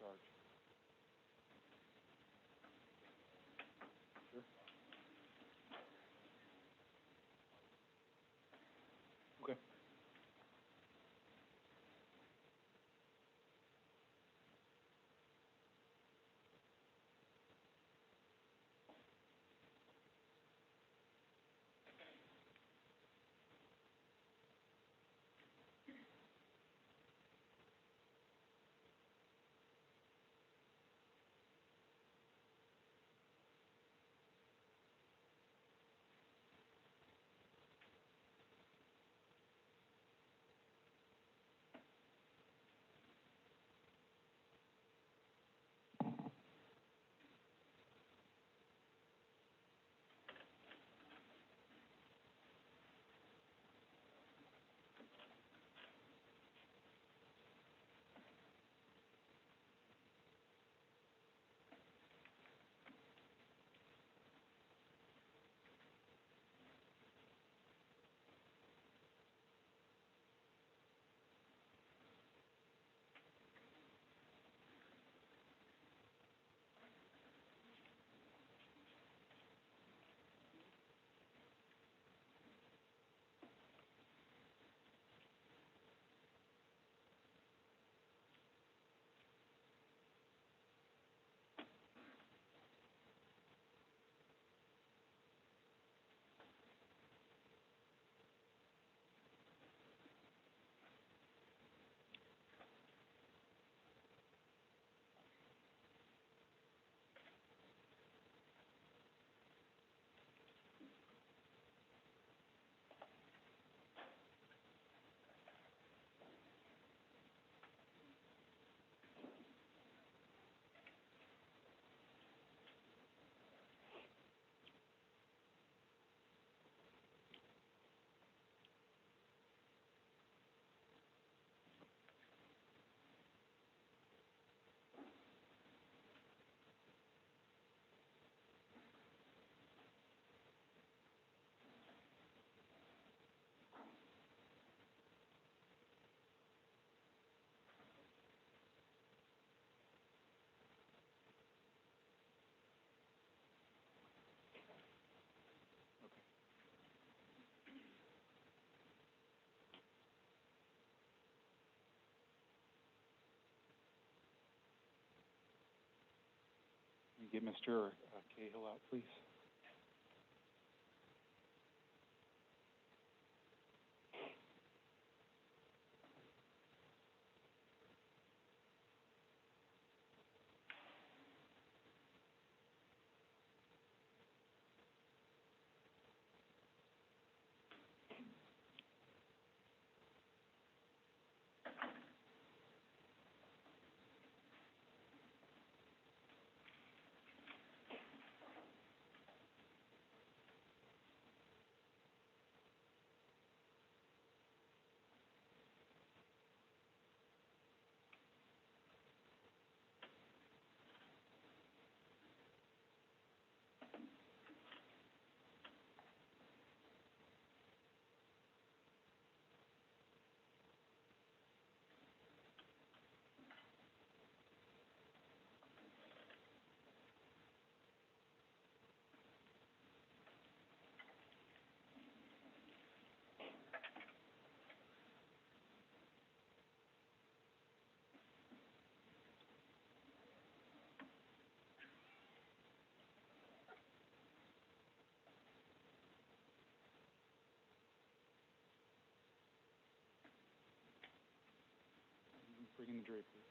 charge. Sure. Okay. Get Mr. Cahill out, please. Bring in the jury, please.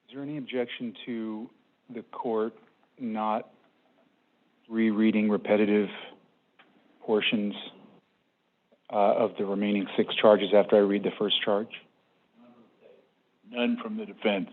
Is there any objection to the court not rereading repetitive portions of the remaining 6 charges after I read the first charge? None from the defense.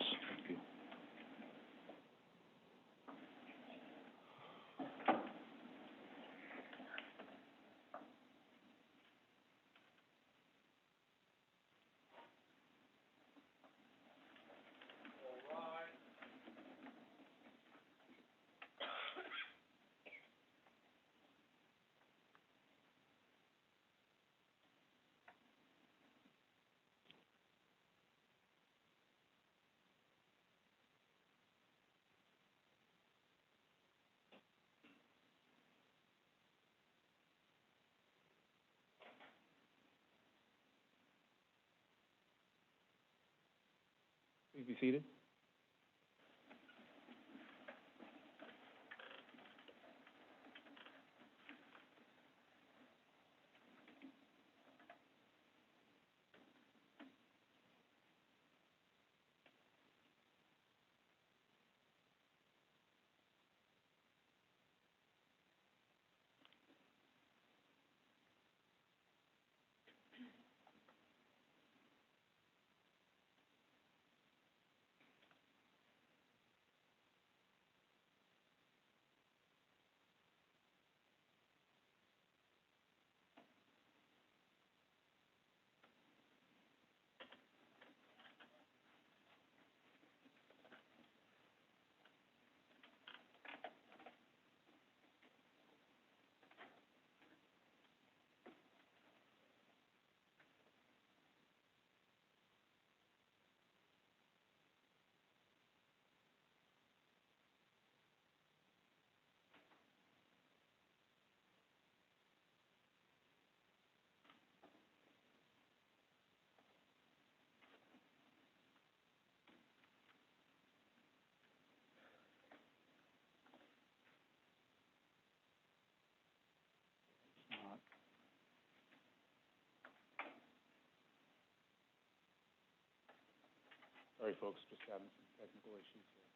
Please be seated. Sorry, folks, just having some technical issues here.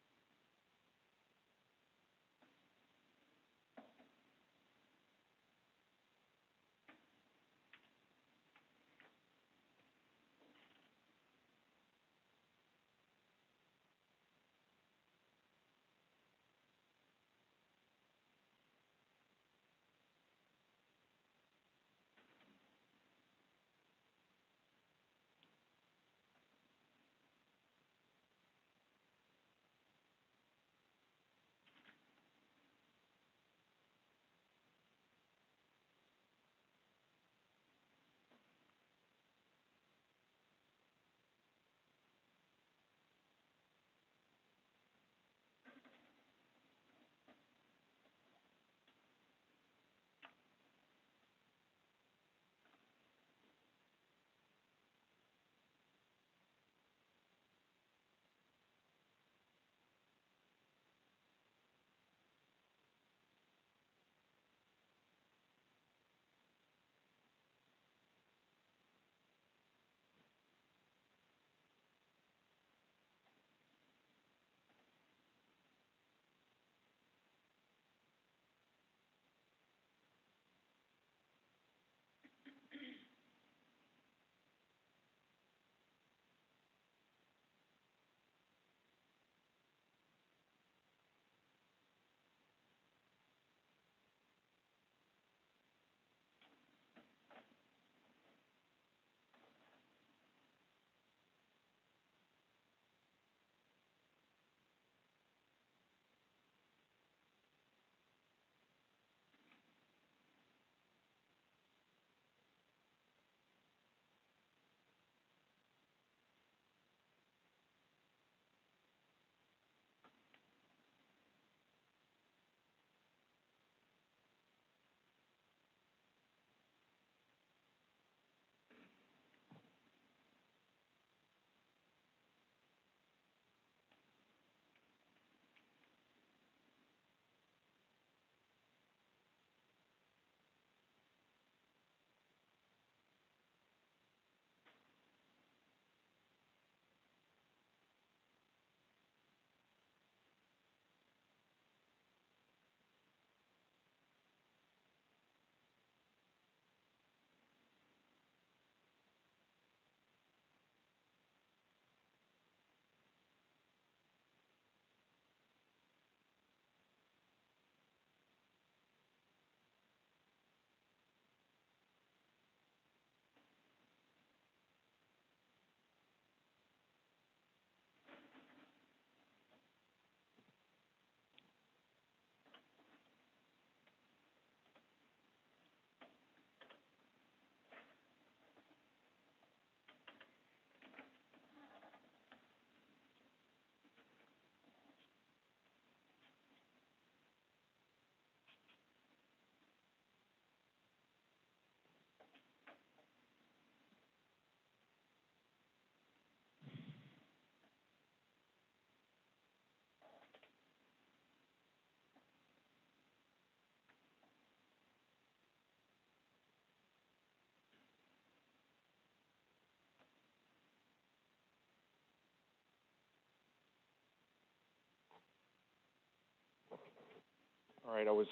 All right, I was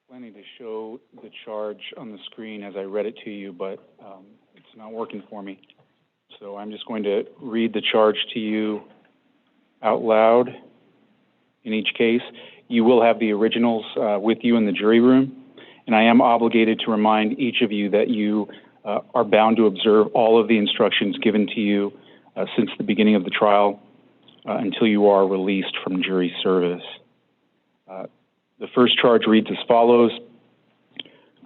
planning to show the charge on the screen as I read it to you, but it's not working for me. So I'm just going to read the charge to you out loud in each case. You will have the originals with you in the jury room, and I am obligated to remind each of you that you are bound to observe all of the instructions given to you since the beginning of the trial until you are released from jury service. The first charge reads as follows.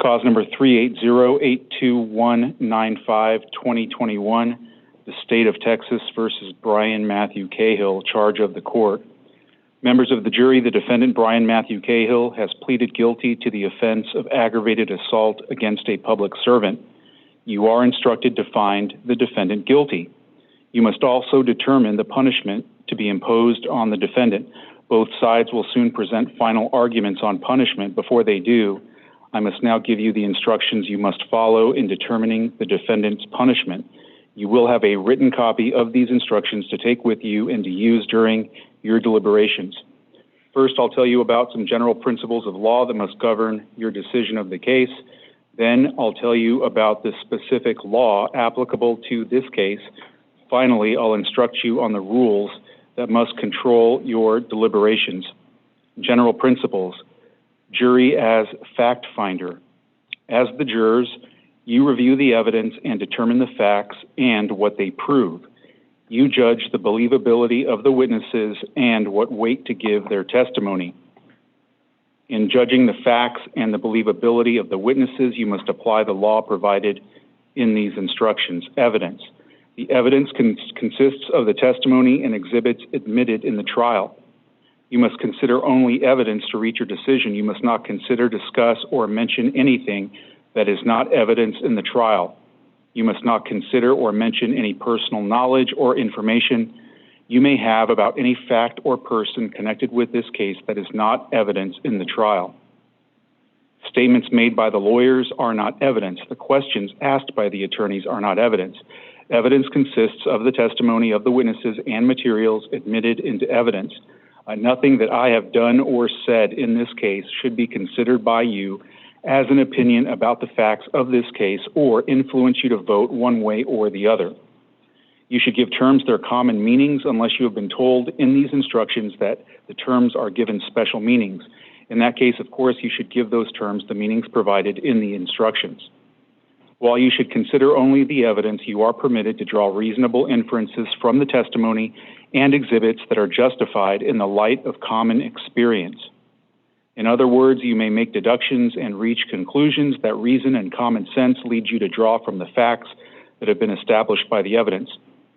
Cause number 380-82195-2021, the State of Texas versus Bryan Matthew Cahill, charge of the court. Members of the jury, the defendant, Bryan Matthew Cahill, has pleaded guilty to the offense of aggravated assault against a public servant. You are instructed to find the defendant guilty. You must also determine the punishment to be imposed on the defendant. Both sides will soon present final arguments on punishment. Before they do, I must now give you the instructions you must follow in determining the defendant's punishment. You will have a written copy of these instructions to take with you and to use during your deliberations. First, I'll tell you about some general principles of law that must govern your decision of the case. Then I'll tell you about the specific law applicable to this case. Finally, I'll instruct you on the rules that must control your deliberations. General principles. Jury as fact finder. As the jurors, you review the evidence and determine the facts and what they prove. You judge the believability of the witnesses and what weight to give their testimony. In judging the facts and the believability of the witnesses, you must apply the law provided in these instructions. Evidence. The evidence consists of the testimony and exhibits admitted in the trial. You must consider only evidence to reach your decision. You must not consider, discuss, or mention anything that is not evidence in the trial. You must not consider or mention any personal knowledge or information you may have about any fact or person connected with this case that is not evidence in the trial. Statements made by the lawyers are not evidence. The questions asked by the attorneys are not evidence. Evidence consists of the testimony of the witnesses and materials admitted into evidence. Nothing that I have done or said in this case should be considered by you as an opinion about the facts of this case or influence you to vote one way or the other. You should give terms their common meanings unless you have been told in these instructions that the terms are given special meanings. In that case, of course, you should give those terms the meanings provided in the instructions. While you should consider only the evidence, you are permitted to draw reasonable inferences from the testimony and exhibits that are justified in the light of common experience. In other words, you may make deductions and reach conclusions that reason and common sense lead you to draw from the facts that have been established by the evidence.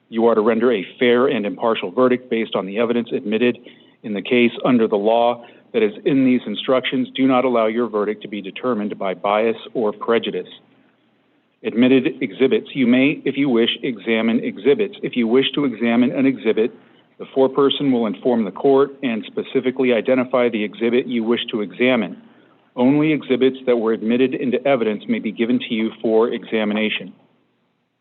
You are to render a fair and impartial verdict based on the evidence admitted in the case under the law that is in these instructions. Do not allow your verdict to be determined by bias or prejudice. Admitted exhibits. You may, if you wish, examine exhibits. If you wish to examine an exhibit, the foreperson will inform the court and specifically identify the exhibit you wish to examine. Only exhibits that were admitted into evidence may be given to you for examination.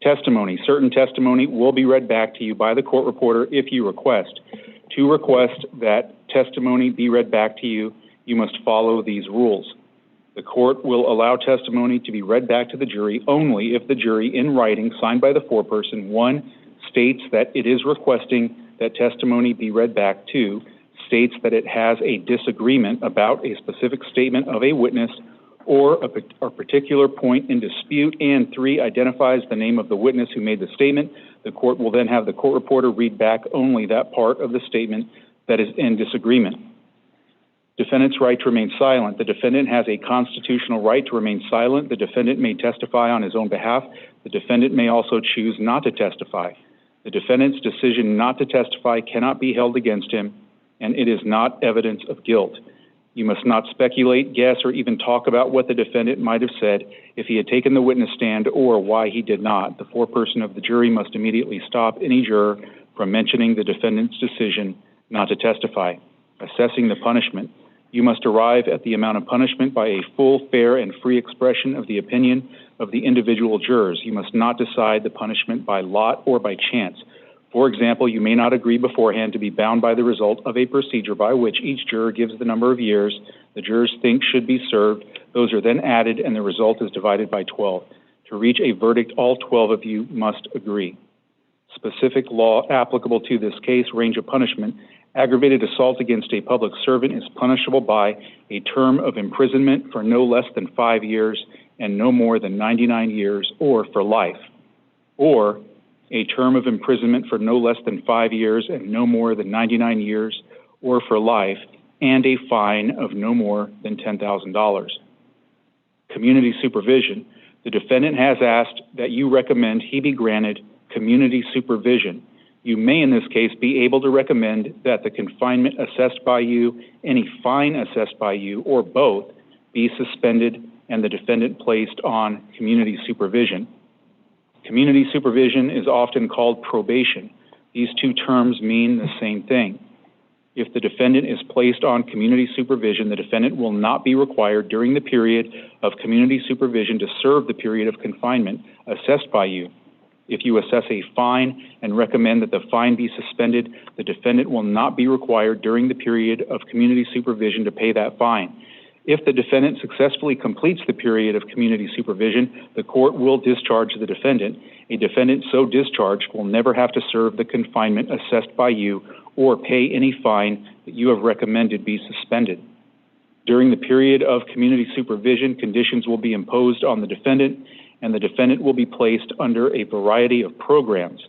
Testimony. Certain testimony will be read back to you by the court reporter if you request. To request that testimony be read back to you, you must follow these rules. The court will allow testimony to be read back to the jury only if the jury, in writing, signed by the foreperson, 1, states that it is requesting that testimony be read back, 2, states that it has a disagreement about a specific statement of a witness or a particular point in dispute, and 3, identifies the name of the witness who made the statement. The court will then have the court reporter read back only that part of the statement that is in disagreement. Defendant's right to remain silent. The defendant has a constitutional right to remain silent. The defendant may testify on his own behalf. The defendant may also choose not to testify. The defendant's decision not to testify cannot be held against him, and it is not evidence of guilt. You must not speculate, guess, or even talk about what the defendant might have said if he had taken the witness stand or why he did not. The foreperson of the jury must immediately stop any juror from mentioning the defendant's decision not to testify. Assessing the punishment. You must arrive at the amount of punishment by a full, fair, and free expression of the opinion of the individual jurors. You must not decide the punishment by lot or by chance. For example, you may not agree beforehand to be bound by the result of a procedure by which each juror gives the number of years the jurors think should be served. Those are then added, and the result is divided by 12. To reach a verdict, all 12 of you must agree. Specific law applicable to this case: range of punishment. Aggravated assault against a public servant is punishable by a term of imprisonment for no less than 5 years and no more than 99 years, or for life, or a term of imprisonment for no less than 5 years and no more than 99 years, or for life, and a fine of no more than $10,000. Community supervision. The defendant has asked that you recommend he be granted community supervision. You may, in this case, be able to recommend that the confinement assessed by you, any fine assessed by you, or both, be suspended and the defendant placed on community supervision. Community supervision is often called probation. These two terms mean the same thing. If the defendant is placed on community supervision, the defendant will not be required during the period of community supervision to serve the period of confinement assessed by you. If you assess a fine and recommend that the fine be suspended, the defendant will not be required during the period of community supervision to pay that fine. If the defendant successfully completes the period of community supervision, the court will discharge the defendant. A defendant so discharged will never have to serve the confinement assessed by you or pay any fine that you have recommended be suspended. During the period of community supervision, conditions will be imposed on the defendant, and the defendant will be placed under a variety of programs.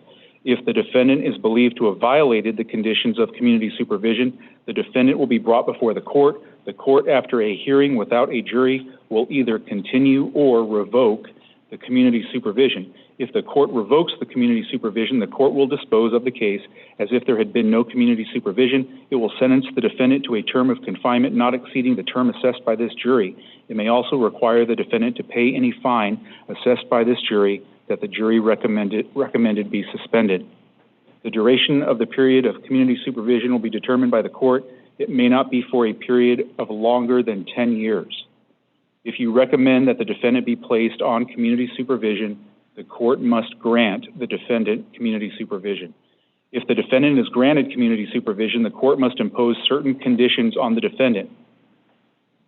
If the defendant is believed to have violated the conditions of community supervision, the defendant will be brought before the court. The court, after a hearing without a jury, will either continue or revoke the community supervision. If the court revokes the community supervision, the court will dispose of the case as if there had been no community supervision. It will sentence the defendant to a term of confinement not exceeding the term assessed by this jury. It may also require the defendant to pay any fine assessed by this jury that the jury recommended be suspended. The duration of the period of community supervision will be determined by the court. It may not be for a period of longer than 10 years. If you recommend that the defendant be placed on community supervision, the court must grant the defendant community supervision. If the defendant is granted community supervision, the court must impose certain conditions on the defendant.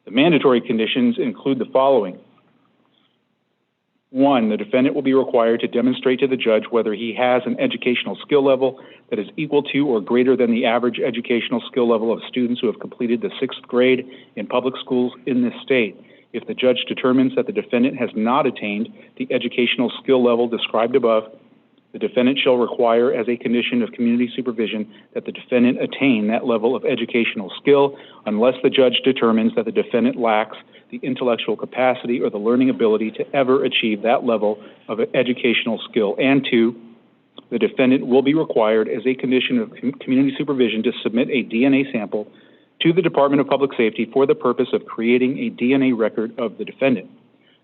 The mandatory conditions include the following. 1, the defendant will be required to demonstrate to the judge whether he has an educational skill level that is equal to or greater than the average educational skill level of students who have completed the 6th grade in public schools in this state. If the judge determines that the defendant has not attained the educational skill level described above, the defendant shall require as a condition of community supervision that the defendant attain that level of educational skill unless the judge determines that the defendant lacks the intellectual capacity or the learning ability to ever achieve that level of educational skill. And 2, the defendant will be required as a condition of community supervision to submit a DNA sample to the Department of Public Safety for the purpose of creating a DNA record of the defendant.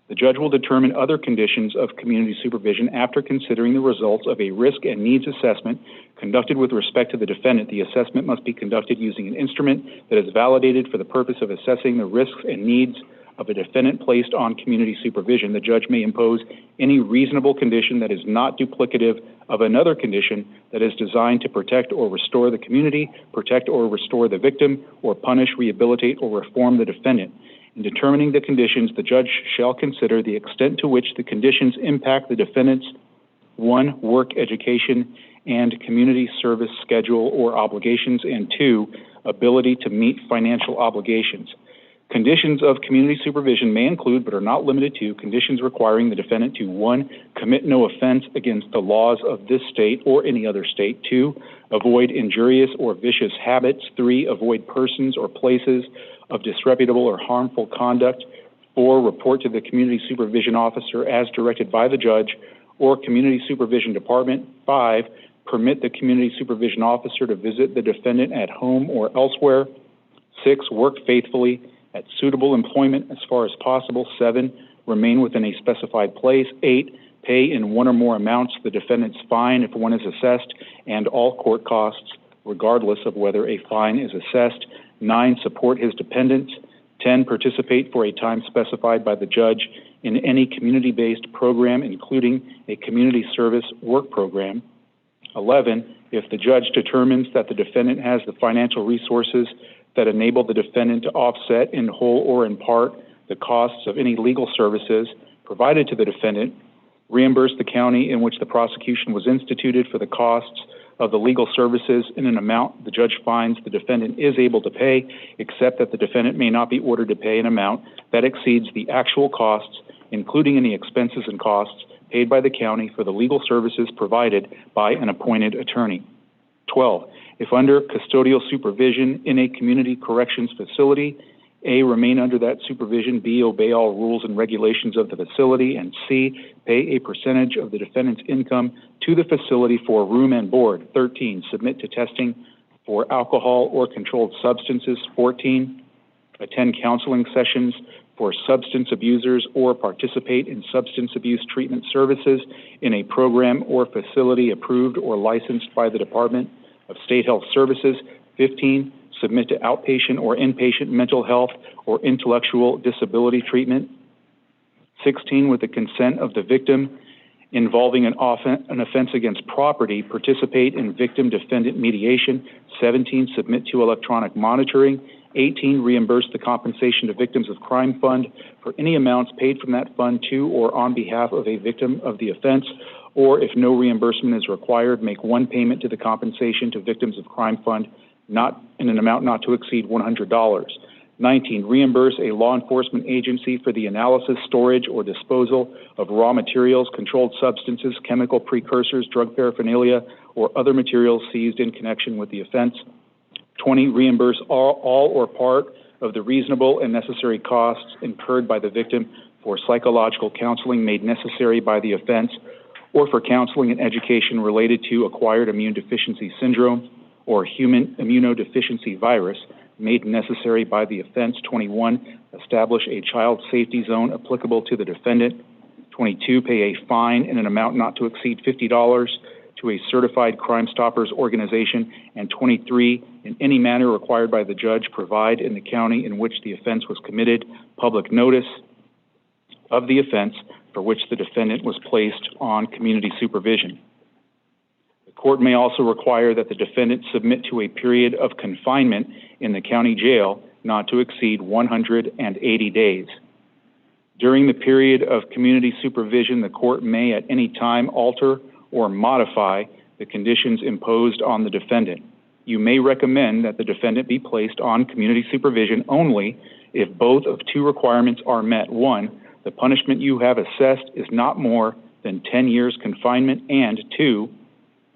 The judge will determine other conditions of community supervision after considering the results of a risk and needs assessment conducted with respect to the defendant. The assessment must be conducted using an instrument that is validated for the purpose of assessing the risks and needs of a defendant placed on community supervision. The judge may impose any reasonable condition that is not duplicative of another condition that is designed to protect or restore the community, protect or restore the victim, or punish, rehabilitate, or reform the defendant. In determining the conditions, the judge shall consider the extent to which the conditions impact the defendant's 1, work, education, and community service schedule or obligations, and 2, ability to meet financial obligations. Conditions of community supervision may include, but are not limited to, conditions requiring the defendant to 1, commit no offense against the laws of this state or any other state, 2, avoid injurious or vicious habits, 3, avoid persons or places of disreputable or harmful conduct, 4, report to the community supervision officer as directed by the judge or community supervision department, 5, permit the community supervision officer to visit the defendant at home or elsewhere, 6, work faithfully at suitable employment as far as possible, 7, remain within a specified place, 8, pay in one or more amounts the defendant's fine if one is assessed and all court costs, regardless of whether a fine is assessed, 9, support his dependents, 10, participate for a time specified by the judge in any community-based program, including a community service work program, 11, if the judge determines that the defendant has the financial resources that enable the defendant to offset in whole or in part the costs of any legal services provided to the defendant, reimburse the county in which the prosecution was instituted for the costs of the legal services in an amount the judge finds the defendant is able to pay, except that the defendant may not be ordered to pay an amount that exceeds the actual costs, including any expenses and costs paid by the county for the legal services provided by an appointed attorney. 12, if under custodial supervision in a community corrections facility, A, remain under that supervision, B, obey all rules and regulations of the facility, and C, pay a percentage of the defendant's income to the facility for room and board. 13, submit to testing for alcohol or controlled substances. 14, attend counseling sessions for substance abusers or participate in substance abuse treatment services in a program or facility approved or licensed by the Department of State Health Services. 15, submit to outpatient or inpatient mental health or intellectual disability treatment. 16, with the consent of the victim involving an offense against property, participate in victim-defendant mediation. 17, submit to electronic monitoring. 18, reimburse the compensation to victims of crime fund for any amounts paid from that fund to or on behalf of a victim of the offense, or if no reimbursement is required, make one payment to the compensation to victims of crime fund not in an amount not to exceed $100. 19, reimburse a law enforcement agency for the analysis, storage, or disposal of raw materials, controlled substances, chemical precursors, drug paraphernalia, or other materials seized in connection with the offense. 20, reimburse all or part of the reasonable and necessary costs incurred by the victim for psychological counseling made necessary by the offense, or for counseling and education related to acquired immune deficiency syndrome or human immunodeficiency virus made necessary by the offense. 21, establish a child safety zone applicable to the defendant. 22, pay a fine in an amount not to exceed $50 to a certified Crime Stoppers organization. And 23, in any manner required by the judge, provide in the county in which the offense was committed public notice of the offense for which the defendant was placed on community supervision. The court may also require that the defendant submit to a period of confinement in the county jail not to exceed 180 days. During the period of community supervision, the court may at any time alter or modify the conditions imposed on the defendant. You may recommend that the defendant be placed on community supervision only if both of two requirements are met. 1, the punishment you have assessed is not more than 10 years confinement, and 2,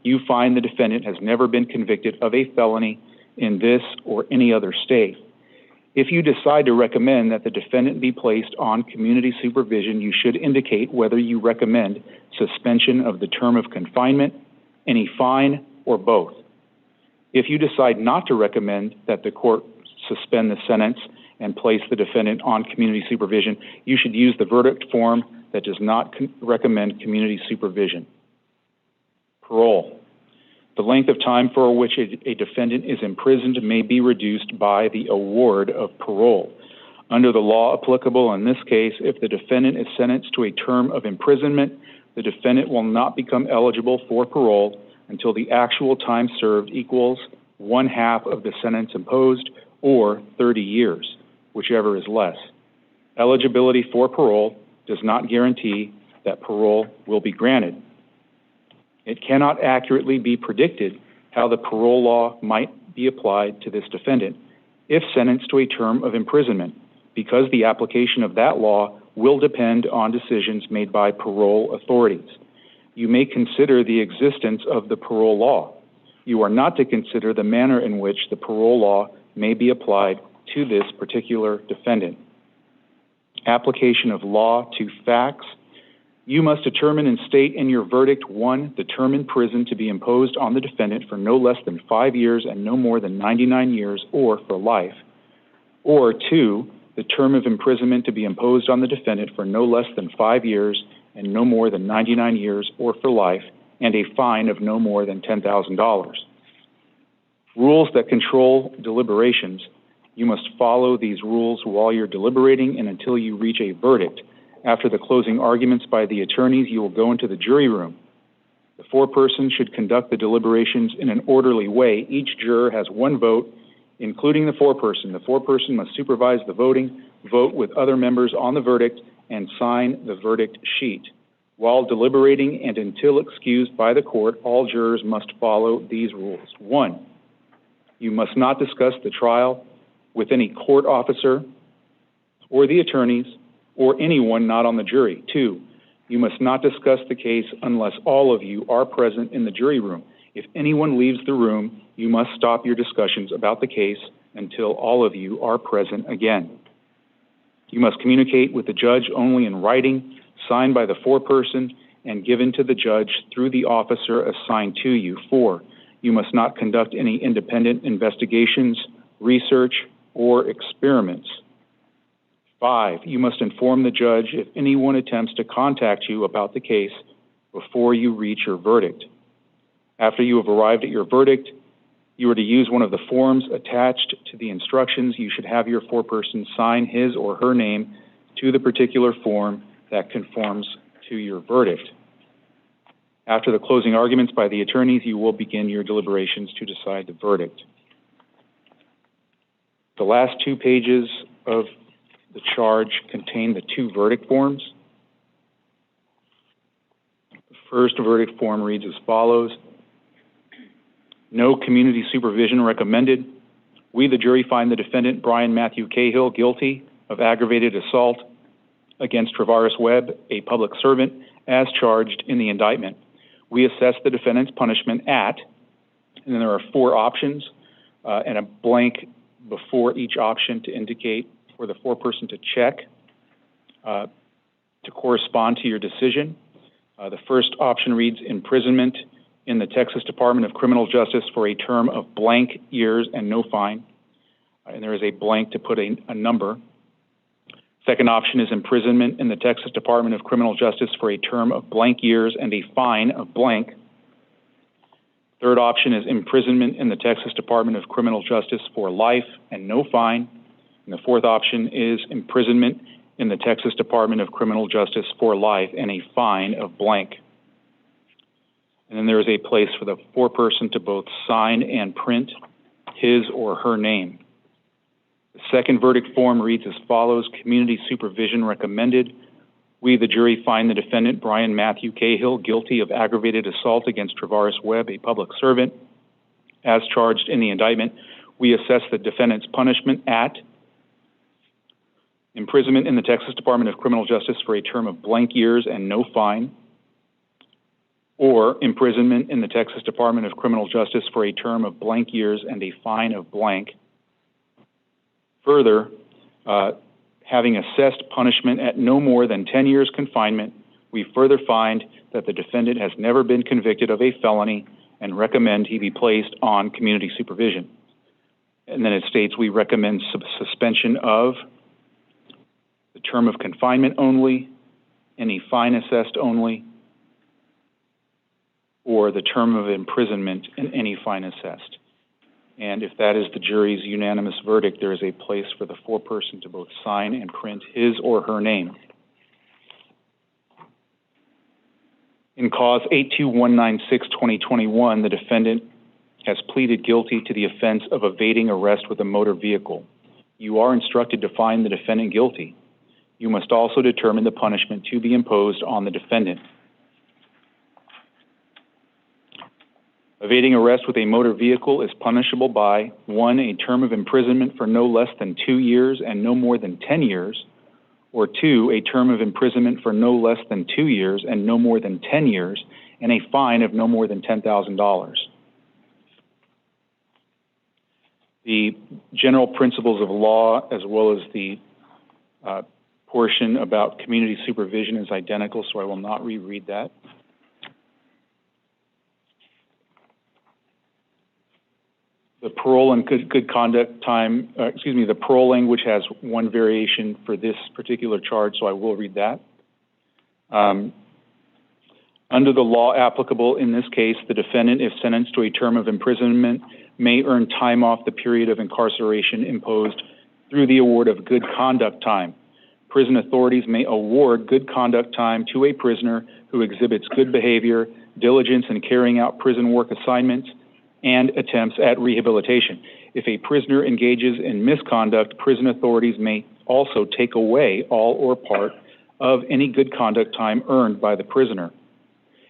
you find the defendant has never been convicted of a felony in this or any other state. If you decide to recommend that the defendant be placed on community supervision, you should indicate whether you recommend suspension of the term of confinement, any fine, or both. If you decide not to recommend that the court suspend the sentence and place the defendant on community supervision, you should use the verdict form that does not recommend community supervision. Parole. The length of time for which a defendant is imprisoned may be reduced by the award of parole. Under the law applicable in this case, if the defendant is sentenced to a term of imprisonment, the defendant will not become eligible for parole until the actual time served equals 1/2 of the sentence imposed, or 30 years, whichever is less. Eligibility for parole does not guarantee that parole will be granted. It cannot accurately be predicted how the parole law might be applied to this defendant if sentenced to a term of imprisonment, because the application of that law will depend on decisions made by parole authorities. You may consider the existence of the parole law. You are not to consider the manner in which the parole law may be applied to this particular defendant. Application of law to facts. You must determine and state in your verdict, 1, the term in prison to be imposed on the defendant for no less than 5 years and no more than 99 years or for life. Or 2, the term of imprisonment to be imposed on the defendant for no less than 5 years and no more than 99 years or for life, and a fine of no more than $10,000. Rules that control deliberations. You must follow these rules while you're deliberating and until you reach a verdict. After the closing arguments by the attorneys, you will go into the jury room. The foreperson should conduct the deliberations in an orderly way. Each juror has one vote, including the foreperson. The foreperson must supervise the voting, vote with other members on the verdict, and sign the verdict sheet. While deliberating and until excused by the court, all jurors must follow these rules. 1, you must not discuss the trial with any court officer or the attorneys or anyone not on the jury. 2, you must not discuss the case unless all of you are present in the jury room. If anyone leaves the room, you must stop your discussions about the case until all of you are present again. You must communicate with the judge only in writing, signed by the foreperson, and given to the judge through the officer assigned to you. 4, you must not conduct any independent investigations, research, or experiments. 5, you must inform the judge if anyone attempts to contact you about the case before you reach your verdict. After you have arrived at your verdict, you are to use one of the forms attached to the instructions. You should have your foreperson sign his or her name to the particular form that conforms to your verdict. After the closing arguments by the attorneys, you will begin your deliberations to decide the verdict. The last 2 pages of the charge contain the 2 verdict forms. The first verdict form reads as follows. No community supervision recommended. We, the jury, find the defendant, Bryan Matthew Cahill, guilty of aggravated assault against Travaris Webb, a public servant, as charged in the indictment. We assess the defendant's punishment at, and then there are 4 options and a blank before each option to indicate for the foreperson to check to correspond to your decision. The first option reads imprisonment in the Texas Department of Criminal Justice for a term of blank years and no fine. And there is a blank to put a number. Second option is imprisonment in the Texas Department of Criminal Justice for a term of blank years and a fine of blank. Third option is imprisonment in the Texas Department of Criminal Justice for life and no fine. And the fourth option is imprisonment in the Texas Department of Criminal Justice for life and a fine of blank. And then there is a place for the foreperson to both sign and print his or her name. The second verdict form reads as follows. Community supervision recommended. We, the jury, find the defendant, Bryan Matthew Cahill, guilty of aggravated assault against Travaris Webb, a public servant, as charged in the indictment. We assess the defendant's punishment at imprisonment in the Texas Department of Criminal Justice for a term of blank years and no fine, or imprisonment in the Texas Department of Criminal Justice for a term of blank years and a fine of blank. Further, having assessed punishment at no more than 10 years confinement, we further find that the defendant has never been convicted of a felony and recommend he be placed on community supervision. And then it states we recommend suspension of the term of confinement only, any fine assessed only, or the term of imprisonment and any fine assessed. And if that is the jury's unanimous verdict, there is a place for the foreperson to both sign and print his or her name. In cause 82196-2021, the defendant has pleaded guilty to the offense of evading arrest with a motor vehicle. You are instructed to find the defendant guilty. You must also determine the punishment to be imposed on the defendant. Evading arrest with a motor vehicle is punishable by 1, a term of imprisonment for no less than 2 years and no more than 10 years, or 2, a term of imprisonment for no less than 2 years and no more than 10 years, and a fine of no more than $10,000. The general principles of law, as well as the portion about community supervision, is identical, so I will not reread that. The parole and good conduct time, the parole language has one variation for this particular charge, so I will read that. Under the law applicable in this case, the defendant, if sentenced to a term of imprisonment, may earn time off the period of incarceration imposed through the award of good conduct time. Prison authorities may award good conduct time to a prisoner who exhibits good behavior, diligence in carrying out prison work assignments, and attempts at rehabilitation. If a prisoner engages in misconduct, prison authorities may also take away all or part of any good conduct time earned by the prisoner.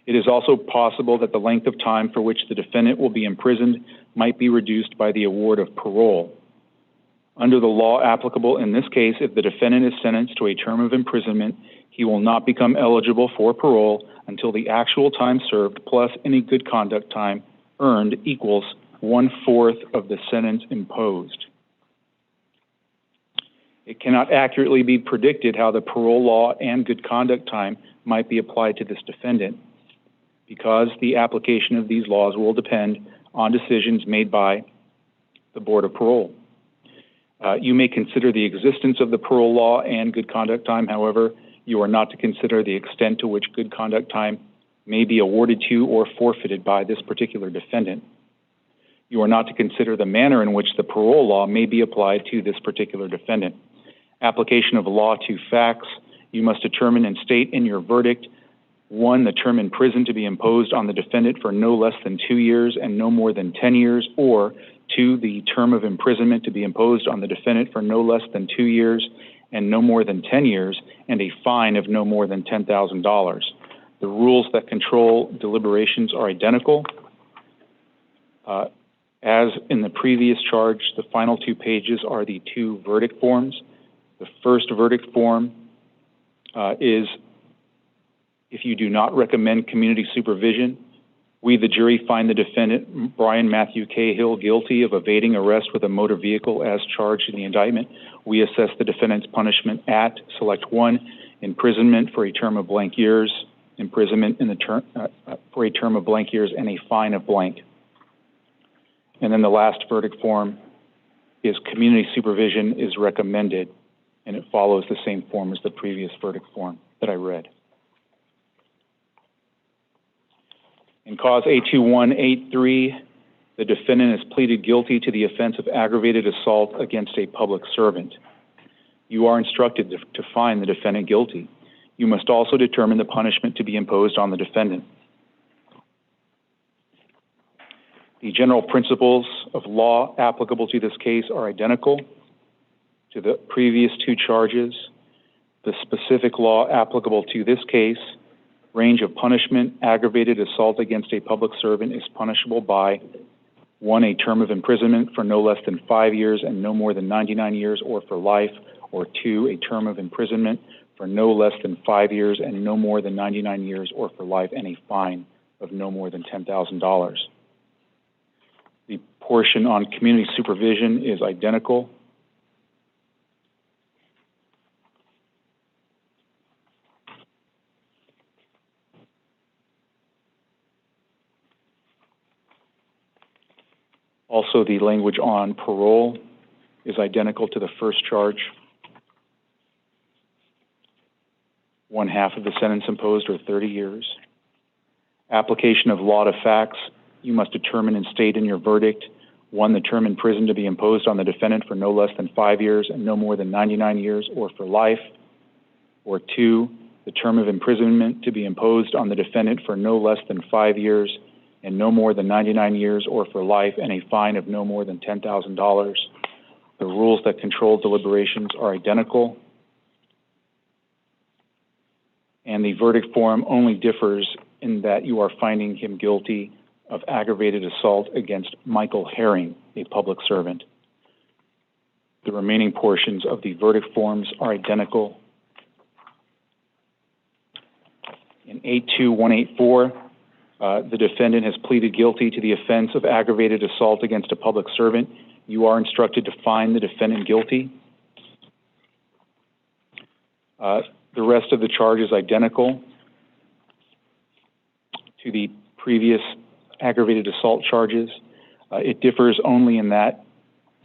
It is also possible that the length of time for which the defendant will be imprisoned might be reduced by the award of parole. Under the law applicable in this case, if the defendant is sentenced to a term of imprisonment, he will not become eligible for parole until the actual time served plus any good conduct time earned equals 1/4 of the sentence imposed. It cannot accurately be predicted how the parole law and good conduct time might be applied to this defendant, because the application of these laws will depend on decisions made by the Board of Parole. You may consider the existence of the parole law and good conduct time. However, you are not to consider the extent to which good conduct time may be awarded to or forfeited by this particular defendant. You are not to consider the manner in which the parole law may be applied to this particular defendant. Application of law to facts: you must determine and state in your verdict, 1, the term in prison to be imposed on the defendant for no less than 2 years and no more than 10 years, or 2, the term of imprisonment to be imposed on the defendant for no less than 2 years and no more than 10 years, and a fine of no more than $10,000. The rules that control deliberations are identical. As in the previous charge, the final 2 pages are the 2 verdict forms. The first verdict form is, if you do not recommend community supervision, we, the jury, find the defendant, Bryan Matthew Cahill, guilty of evading arrest with a motor vehicle as charged in the indictment. We assess the defendant's punishment at, select 1, imprisonment for a term of blank years, imprisonment in the term for a term of blank years, and a fine of blank. And then the last verdict form is community supervision is recommended, and it follows the same form as the previous verdict form that I read. In cause A2183, the defendant has pleaded guilty to the offense of aggravated assault against a public servant. You are instructed to find the defendant guilty. You must also determine the punishment to be imposed on the defendant. The general principles of law applicable to this case are identical to the previous 2 charges. The specific law applicable to this case: range of punishment: aggravated assault against a public servant is punishable by 1, a term of imprisonment for no less than 5 years and no more than 99 years or for life, or 2, a term of imprisonment for no less than 5 years and no more than 99 years or for life, and a fine of no more than $10,000. The portion on community supervision is identical. Also, the language on parole is identical to the first charge. 1/2 of the sentence imposed, or 30 years. Application of law to facts: you must determine and state in your verdict, 1, the term in prison to be imposed on the defendant for no less than 5 years and no more than 99 years or for life, or 2, the term of imprisonment to be imposed on the defendant for no less than 5 years and no more than 99 years or for life, and a fine of no more than $10,000. The rules that control deliberations are identical, and the verdict form only differs in that you are finding him guilty of aggravated assault against Michael Herring, a public servant. The remaining portions of the verdict forms are identical. In 82184, the defendant has pleaded guilty to the offense of aggravated assault against a public servant. You are instructed to find the defendant guilty. The rest of the charge is identical to the previous aggravated assault charges. It differs only in that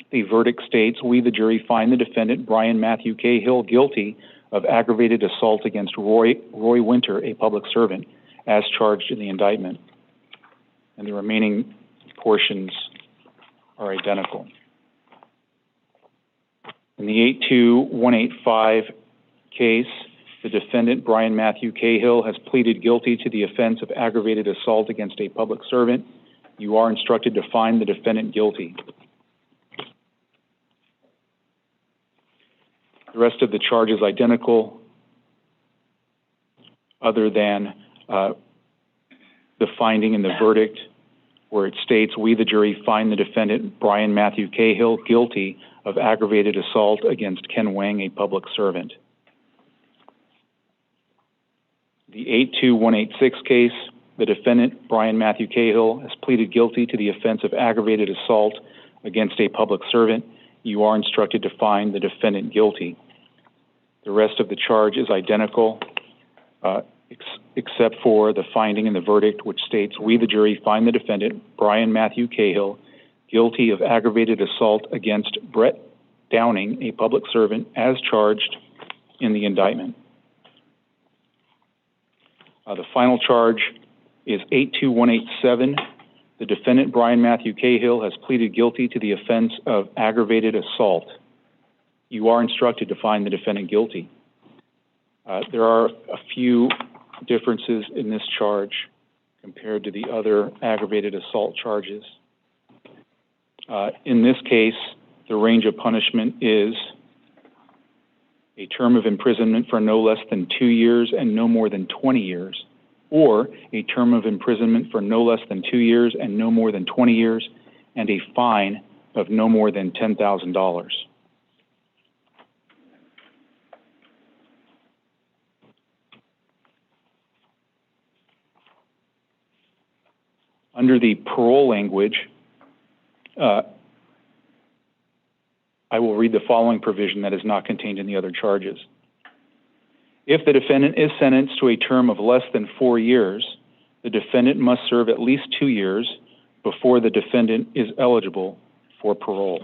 the verdict states, we, the jury, find the defendant, Bryan Matthew Cahill, guilty of aggravated assault against Roy Winter, a public servant, as charged in the indictment. And the remaining portions are identical. In the 82185 case, The defendant, Bryan Matthew Cahill, has pleaded guilty to the offense of aggravated assault against a public servant. You are instructed to find the defendant guilty. The rest of the charge is identical, other than the finding in the verdict, where it states, we, the jury, find the defendant, Bryan Matthew Cahill, guilty of aggravated assault against Ken Wang, a public servant. The 82186 case, the defendant, Bryan Matthew Cahill, has pleaded guilty to the offense of aggravated assault against a public servant. You are instructed to find the defendant guilty. The rest of the charge is identical, except for the finding in the verdict, which states, we, the jury, find the defendant, Bryan Matthew Cahill, guilty of aggravated assault against Brett Downing, a public servant, as charged in the indictment. The final charge is 82187. The defendant, Bryan Matthew Cahill, has pleaded guilty to the offense of aggravated assault. You are instructed to find the defendant guilty. There are a few differences in this charge compared to the other aggravated assault charges. In this case, the range of punishment is a term of imprisonment for no less than 2 years and no more than 20 years, or a term of imprisonment for no less than 2 years and no more than 20 years, and a fine of no more than $10,000. Under the parole language, I will read the following provision that is not contained in the other charges. If the defendant is sentenced to a term of less than 4 years, the defendant must serve at least 2 years before the defendant is eligible for parole.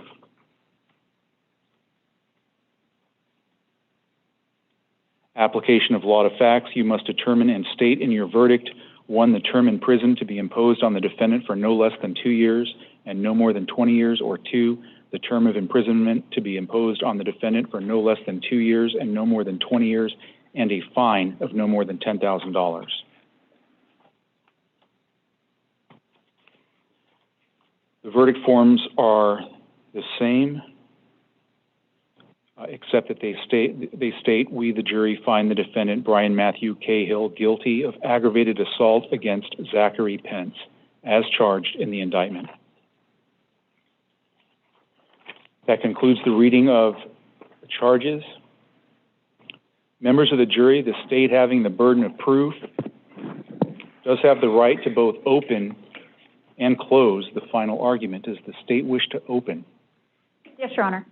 Application of law to facts, you must determine and state in your verdict, 1, the term in prison to be imposed on the defendant for no less than 2 years and no more than 20 years, or 2, the term of imprisonment to be imposed on the defendant for no less than 2 years and no more than 20 years, and a fine of no more than $10,000. The verdict forms are the same, except that they state, we, the jury, find the defendant, Bryan Matthew Cahill, guilty of aggravated assault against Zachary Pence, as charged in the indictment. That concludes the reading of the charges. Members of the jury, the state having the burden of proof, does have the right to both open and close the final argument. Does the state wish to open? Yes, Your Honor.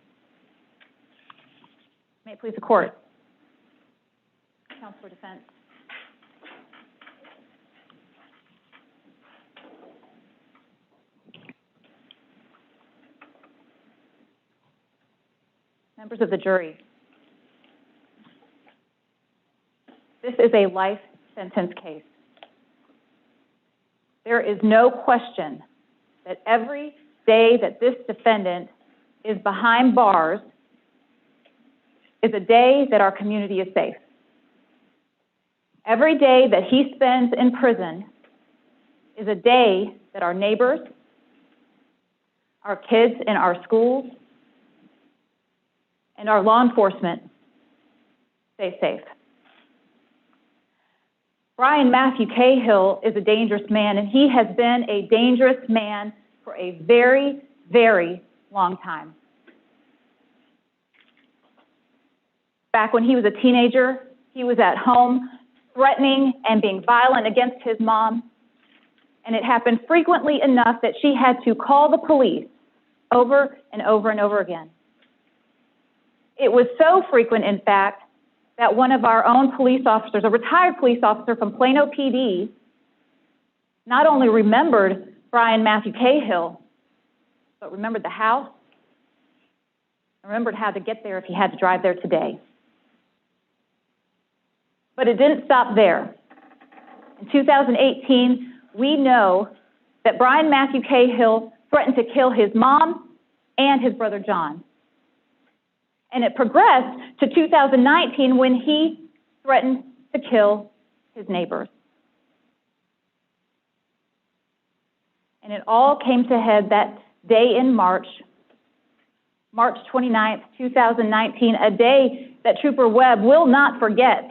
May it please the court. Counsel for defense. Members of the jury, this is a life sentence case. There is no question that every day that this defendant is behind bars is a day that our community is safe. Every day that he spends in prison is a day that our neighbors, our kids in our schools, and our law enforcement stay safe. Bryan Matthew Cahill is a dangerous man, and he has been a dangerous man for a very, very long time. Back when he was a teenager, he was at home threatening and being violent against his mom, and it happened frequently enough that she had to call the police over and over and over again. It was so frequent, in fact, that one of our own police officers, a retired police officer from Plano PD, not only remembered Bryan Matthew Cahill, but remembered the house, remembered how to get there if he had to drive there today. But it didn't stop there. In 2018, we know that Bryan Matthew Cahill threatened to kill his mom and his brother John. And it progressed to 2019 when he threatened to kill his neighbors. And it all came to head that day in March 29th, 2019, a day that Trooper Webb will not forget,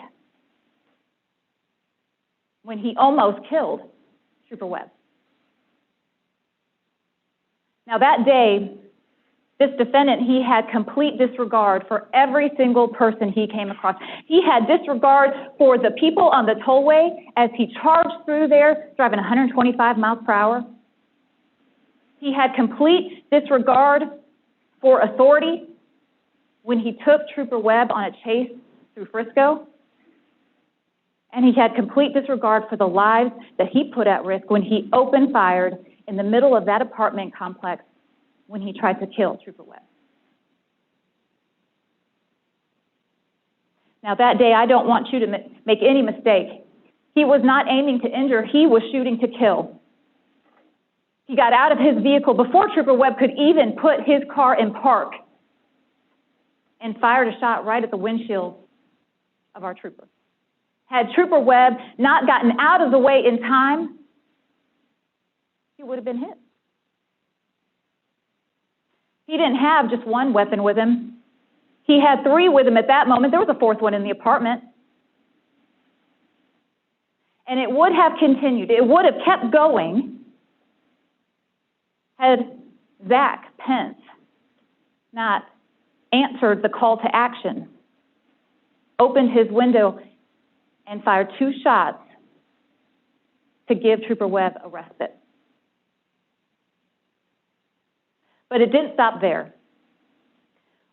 when he almost killed Trooper Webb. Now that day, this defendant, he had complete disregard for every single person he came across. He had disregard for the people on the tollway as he charged through there, driving 125 miles per hour. He had complete disregard for authority when he took Trooper Webb on a chase through Frisco. And he had complete disregard for the lives that he put at risk when he opened fired in the middle of that apartment complex when he tried to kill Trooper Webb. Now that day, I don't want you to make any mistake. He was not aiming to injure, he was shooting to kill. He got out of his vehicle before Trooper Webb could even put his car in park and fired a shot right at the windshield of our trooper. Had Trooper Webb not gotten out of the way in time, he would have been hit. He didn't have just one weapon with him. He had 3 with him at that moment. There was a 4th one in the apartment. And it would have continued. It would have kept going had Zach Pence not answered the call to action, opened his window, and fired 2 shots to give Trooper Webb a respite. But it didn't stop there.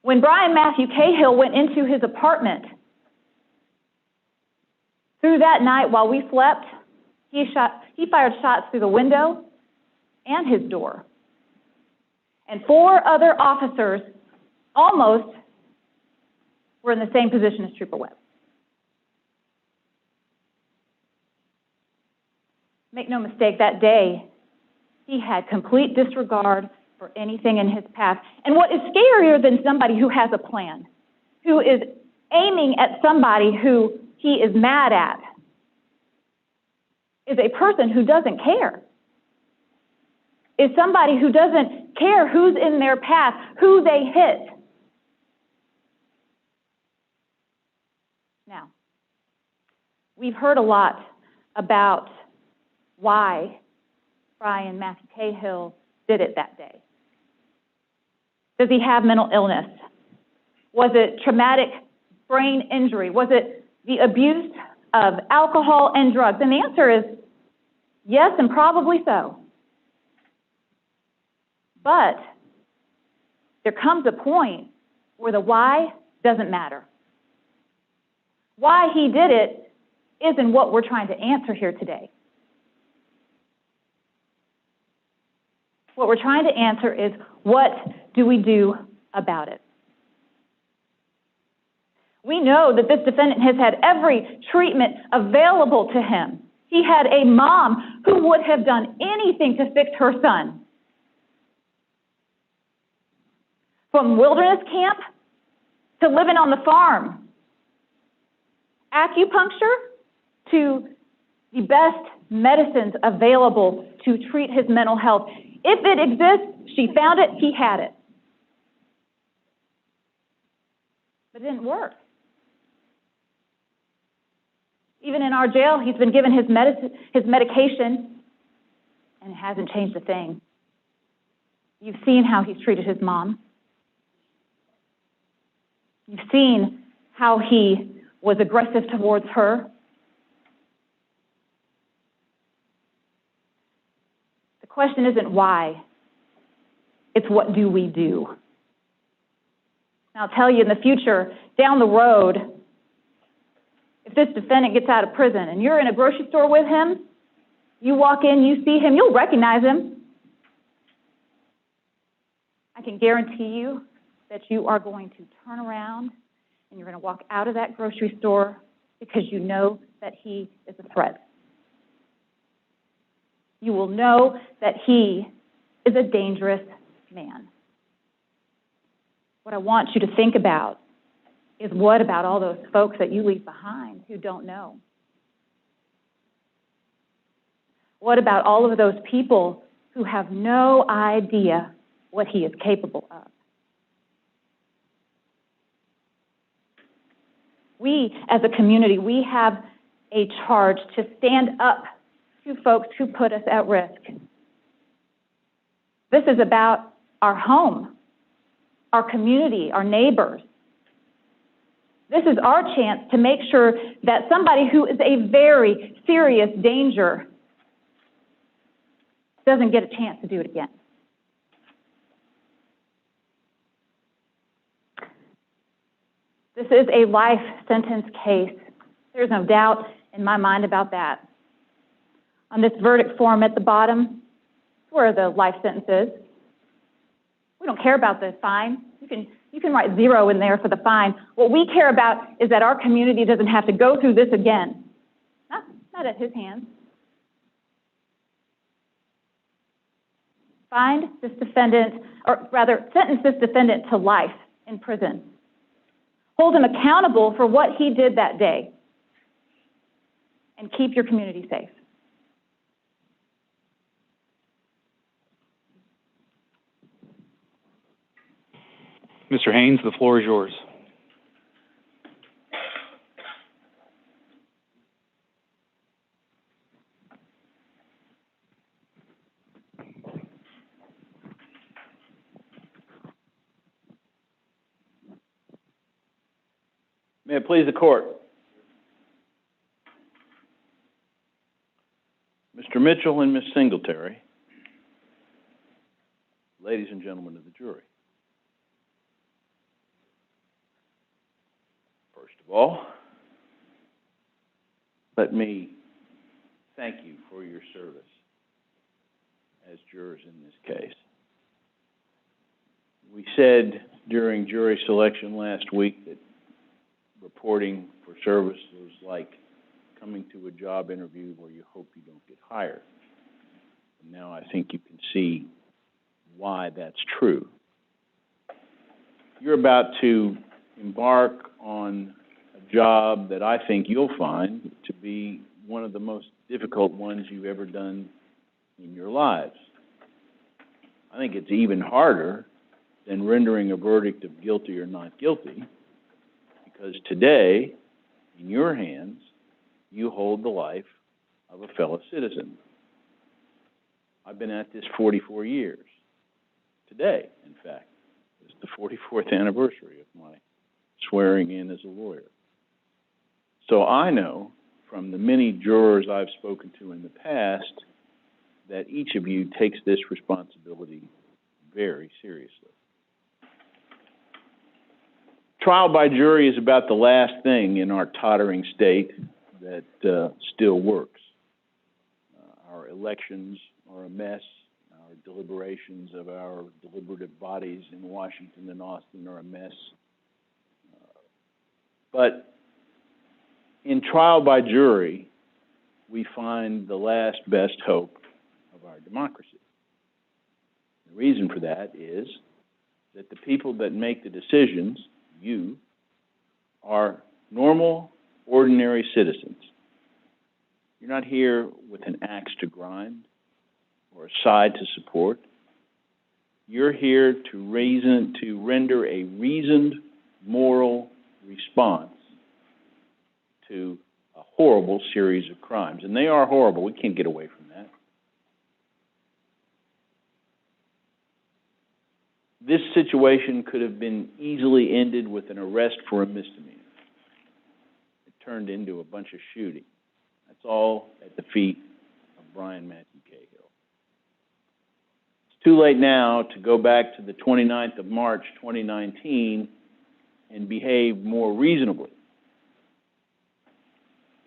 When Bryan Matthew Cahill went into his apartment, through that night while we slept, he fired shots through the window and his door. And 4 other officers almost were in the same position as Trooper Webb. Make no mistake, that day, he had complete disregard for anything in his path. And what is scarier than somebody who has a plan, who is aiming at somebody who he is mad at, is a person who doesn't care. Is somebody who doesn't care who's in their path, who they hit. Now, we've heard a lot about why Bryan Matthew Cahill did it that day. Does he have mental illness? Was it traumatic brain injury? Was it the abuse of alcohol and drugs? And the answer is yes, and probably so. But there comes a point where the why doesn't matter. Why he did it isn't what we're trying to answer here today. What we're trying to answer is, what do we do about it? We know that this defendant has had every treatment available to him. He had a mom who would have done anything to fix her son. From wilderness camp to living on the farm, acupuncture to the best medicines available to treat his mental health. If it exists, she found it, he had it. But it didn't work. Even in our jail, he's been given his medication, and it hasn't changed a thing. You've seen how he's treated his mom. You've seen how he was aggressive towards her. The question isn't why, it's what do we do? And I'll tell you, in the future, down the road, if this defendant gets out of prison and you're in a grocery store with him, you walk in, you see him, you'll recognize him. I can guarantee you that you are going to turn around and you're going to walk out of that grocery store because you know that he is a threat. You will know that he is a dangerous man. What I want you to think about is what about all those folks that you leave behind who don't know? What about all of those people who have no idea what he is capable of? We, as a community, we have a charge to stand up to folks who put us at risk. This is about our home, our community, our neighbors. This is our chance to make sure that somebody who is a very serious danger doesn't get a chance to do it again. This is a life sentence case. There's no doubt in my mind about that. On this verdict form at the bottom, where the life sentence is. We don't care about the fine. You can write 0 in there for the fine. What we care about is that our community doesn't have to go through this again. Not at his hands. Find this defendant, or rather, sentence this defendant to life in prison. Hold him accountable for what he did that day. And keep your community safe. Mr. Haynes, the floor is yours. May it please the court. Mr. Mitchell and Ms. Singletary, ladies and gentlemen of the jury. First of all, let me thank you for your service as jurors in this case. We said during jury selection last week that reporting for service was like coming to a job interview where you hope you don't get hired. And now I think you can see why that's true. You're about to embark on a job that I think you'll find to be one of the most difficult ones you've ever done in your lives. I think it's even harder than rendering a verdict of guilty or not guilty, because today, in your hands, you hold the life of a fellow citizen. I've been at this 44 years. Today, in fact, is the 44th anniversary of my swearing in as a lawyer. So I know from the many jurors I've spoken to in the past that each of you takes this responsibility very seriously. Trial by jury is about the last thing in our tottering state that still works. Our elections are a mess. Our deliberations of our deliberative bodies in Washington and Austin are a mess. But in trial by jury, we find the last best hope of our democracy. The reason for that is that the people that make the decisions, you, are normal, ordinary citizens. You're not here with an axe to grind or a side to support. You're here to render a reasoned moral response to a horrible series of crimes. And they are horrible. We can't get away from that. This situation could have been easily ended with an arrest for a misdemeanor. It turned into a bunch of shooting. That's all at the feet of Bryan Cahill. It's too late now to go back to the 29th of March, 2019 and behave more reasonably.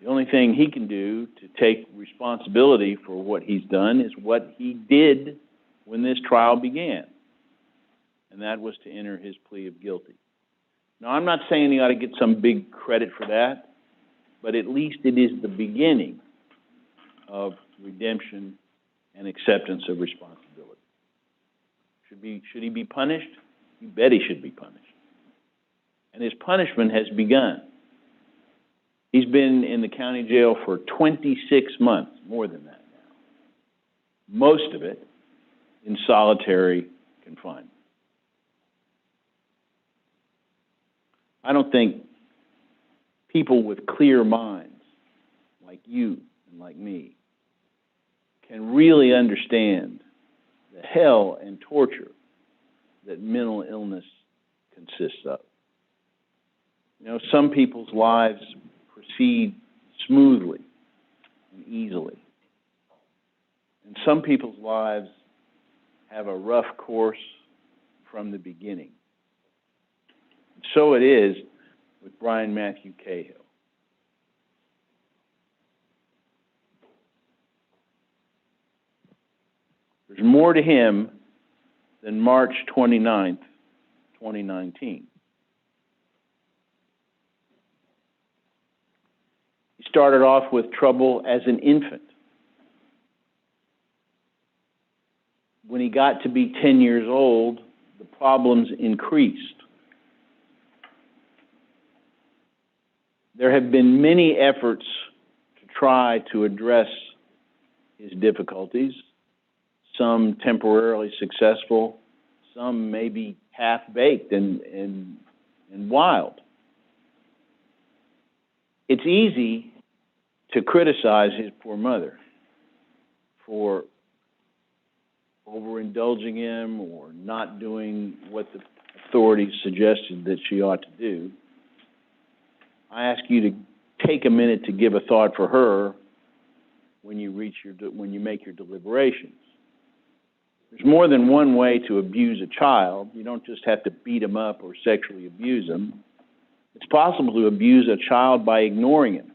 The only thing he can do to take responsibility for what he's done is what he did when this trial began, and that was to enter his plea of guilty. Now, I'm not saying he ought to get some big credit for that, but at least it is the beginning of redemption and acceptance of responsibility. Should he be punished? You bet he should be punished. and his punishment has begun. He's been in the county jail for 26 months, more than that now. Most of it in solitary confinement. I don't think people with clear minds, like you and like me, can really understand the hell and torture that mental illness consists of. You know, some people's lives proceed smoothly and easily. And some people's lives have a rough course from the beginning. And so it is with Bryan Matthew Cahill. There's more to him than March 29th, 2019. He started off with trouble as an infant. When he got to be 10 years old, the problems increased. There have been many efforts to try to address his difficulties, some temporarily successful, some maybe half-baked and wild. It's easy to criticize his poor mother for overindulging him or not doing what the authorities suggested that she ought to do. I ask you to take a minute to give a thought for her when you make your deliberations. There's more than one way to abuse a child. You don't just have to beat him up or sexually abuse him. It's possible to abuse a child by ignoring him,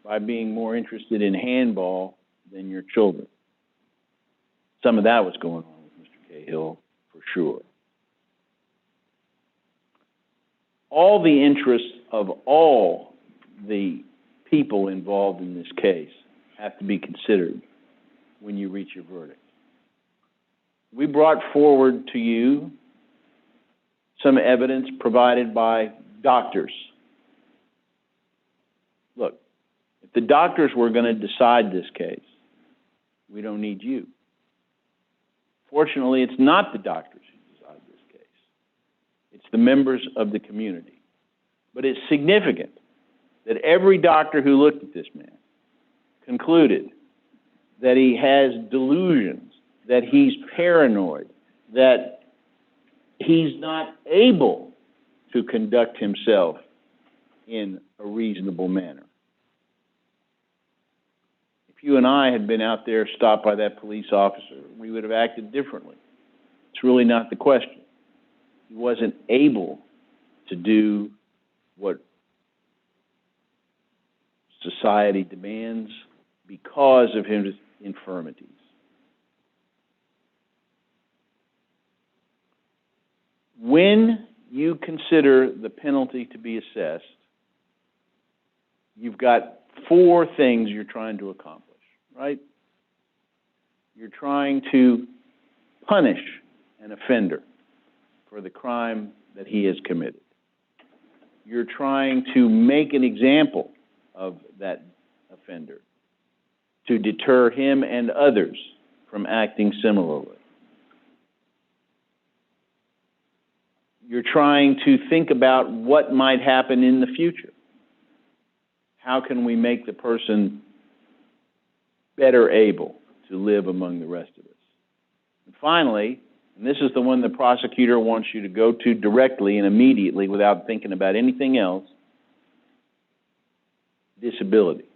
by being more interested in handball than your children. Some of that was going on with Mr. Cahill, for sure. All the interests of all the people involved in this case have to be considered when you reach your verdict. We brought forward to you some evidence provided by doctors. Look, if the doctors were going to decide this case, we don't need you. Fortunately, it's not the doctors who decide this case. It's the members of the community. But it's significant that every doctor who looked at this man concluded that he has delusions, that he's paranoid, that he's not able to conduct himself in a reasonable manner. If you and I had been out there stopped by that police officer, we would have acted differently. It's really not the question. He wasn't able to do what society demands because of his infirmities. When you consider the penalty to be assessed, you've got four things you're trying to accomplish, right? You're trying to punish an offender for the crime that he has committed. You're trying to make an example of that offender to deter him and others from acting similarly. You're trying to think about what might happen in the future. How can we make the person better able to live among the rest of us? And finally, and this is the one the prosecutor wants you to go to directly and immediately without thinking about anything else, disability.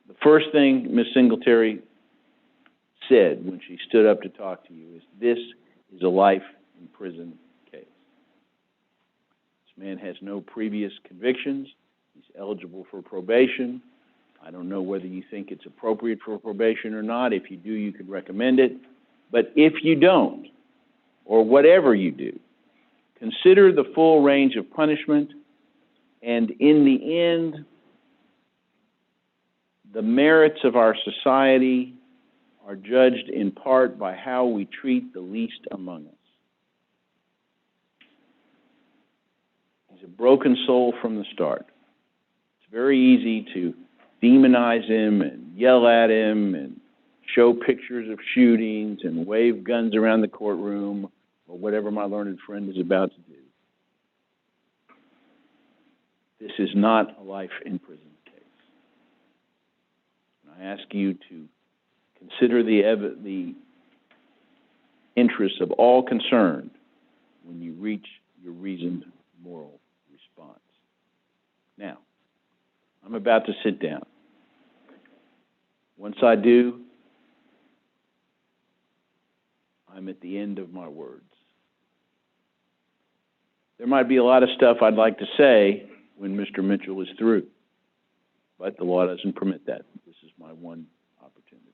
The first thing Ms. Singletary said when she stood up to talk to you is, this is a life in prison case. This man has no previous convictions. He's eligible for probation. I don't know whether you think it's appropriate for probation or not. If you do, you could recommend it. But if you don't, or whatever you do, consider the full range of punishment, and in the end, the merits of our society are judged in part by how we treat the least among us. He's a broken soul from the start. It's very easy to demonize him and yell at him and show pictures of shootings and wave guns around the courtroom or whatever my learned friend is about to do. This is not a life in prison case. And I ask you to consider the interests of all concerned when you reach your reasoned moral response. Now, I'm about to sit down. Once I do, I'm at the end of my words. There might be a lot of stuff I'd like to say when Mr. Mitchell is through, but the law doesn't permit that. This is my one opportunity.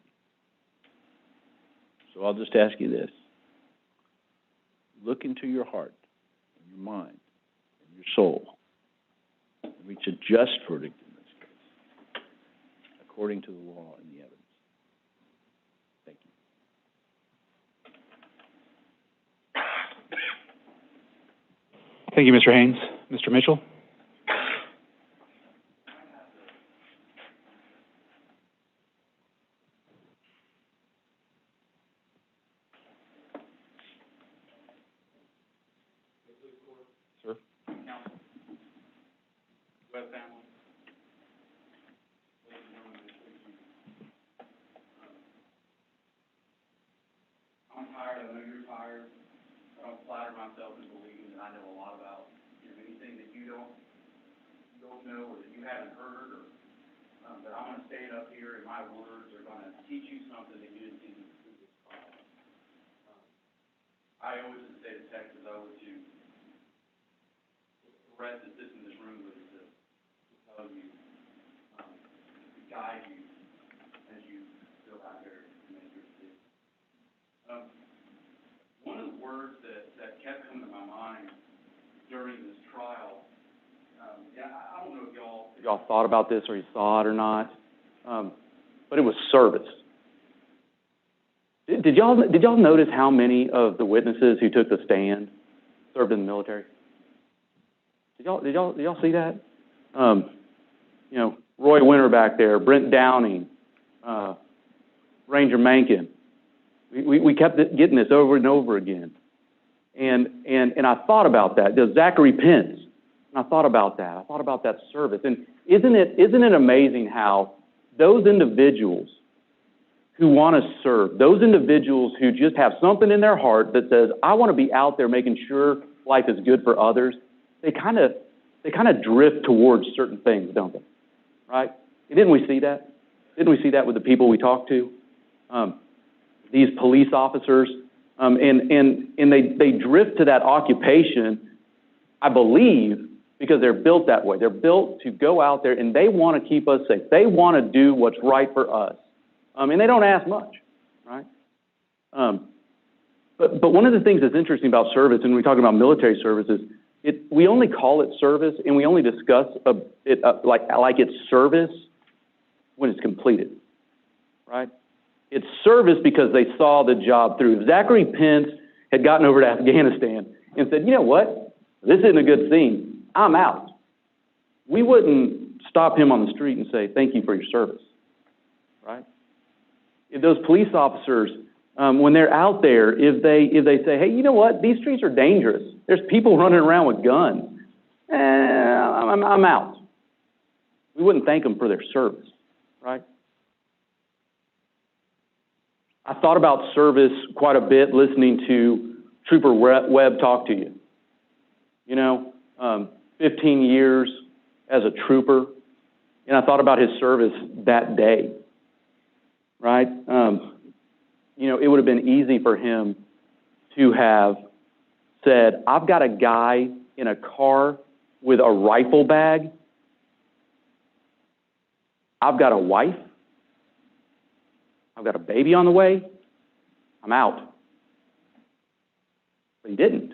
So I'll just ask you this. Look into your heart, and your mind, and your soul, and reach a just verdict in this case, according to the law and the evidence. Thank you. Thank you, Mr. Haynes. Mr. Mitchell? Sir? Web family. I'm tired, I know you're tired. I don't flatter myself in believing that I know a lot about, anything that you don't know or that you haven't heard, or that I'm going to stand up here and my words are going to teach you something that you didn't see through this trial. I owe it to the state of Texas, I owe it to the rest that sits in this room with to tell you, to guide you as you go out there and make your decision. One of the words that kept coming to my mind during this trial, I don't know if y'all thought about this or you saw it or not, but it was service. Did y'all notice how many of the witnesses who took the stand served in the military? Did y'all see that? Roy Winter back there, Brent Downing, Ranger Mankin. We kept getting this over and over again. And I thought about that. There's Zachary Pence. And I thought about that. I thought about that service. And isn't it amazing how those individuals who want to serve, those individuals who just have something in their heart that says, I want to be out there making sure life is good for others, they kind of drift towards certain things, don't they? Right? And didn't we see that? Didn't we see that with the people we talked to? These police officers, and they drift to that occupation, I believe, because they're built that way. They're built to go out there and they want to keep us safe. They want to do what's right for us. And they don't ask much, right? But one of the things that's interesting about service, and we talk about military services, we only call it service and we only discuss it like it's service when it's completed, right? It's service because they saw the job through. If Zachary Pence had gotten over to Afghanistan and said, you know what, this isn't a good scene, I'm out, we wouldn't stop him on the street and say, thank you for your service, right? If those police officers, when they're out there, if they say, hey, you know what, these streets are dangerous, there's people running around with guns, I'm out, we wouldn't thank them for their service, right? I thought about service quite a bit listening to Trooper Webb talk to you. 15 years as a trooper, and I thought about his service that day, right? It would have been easy for him to have said, I've got a guy in a car with a rifle bag. I've got a wife. I've got a baby on the way. I'm out. But he didn't.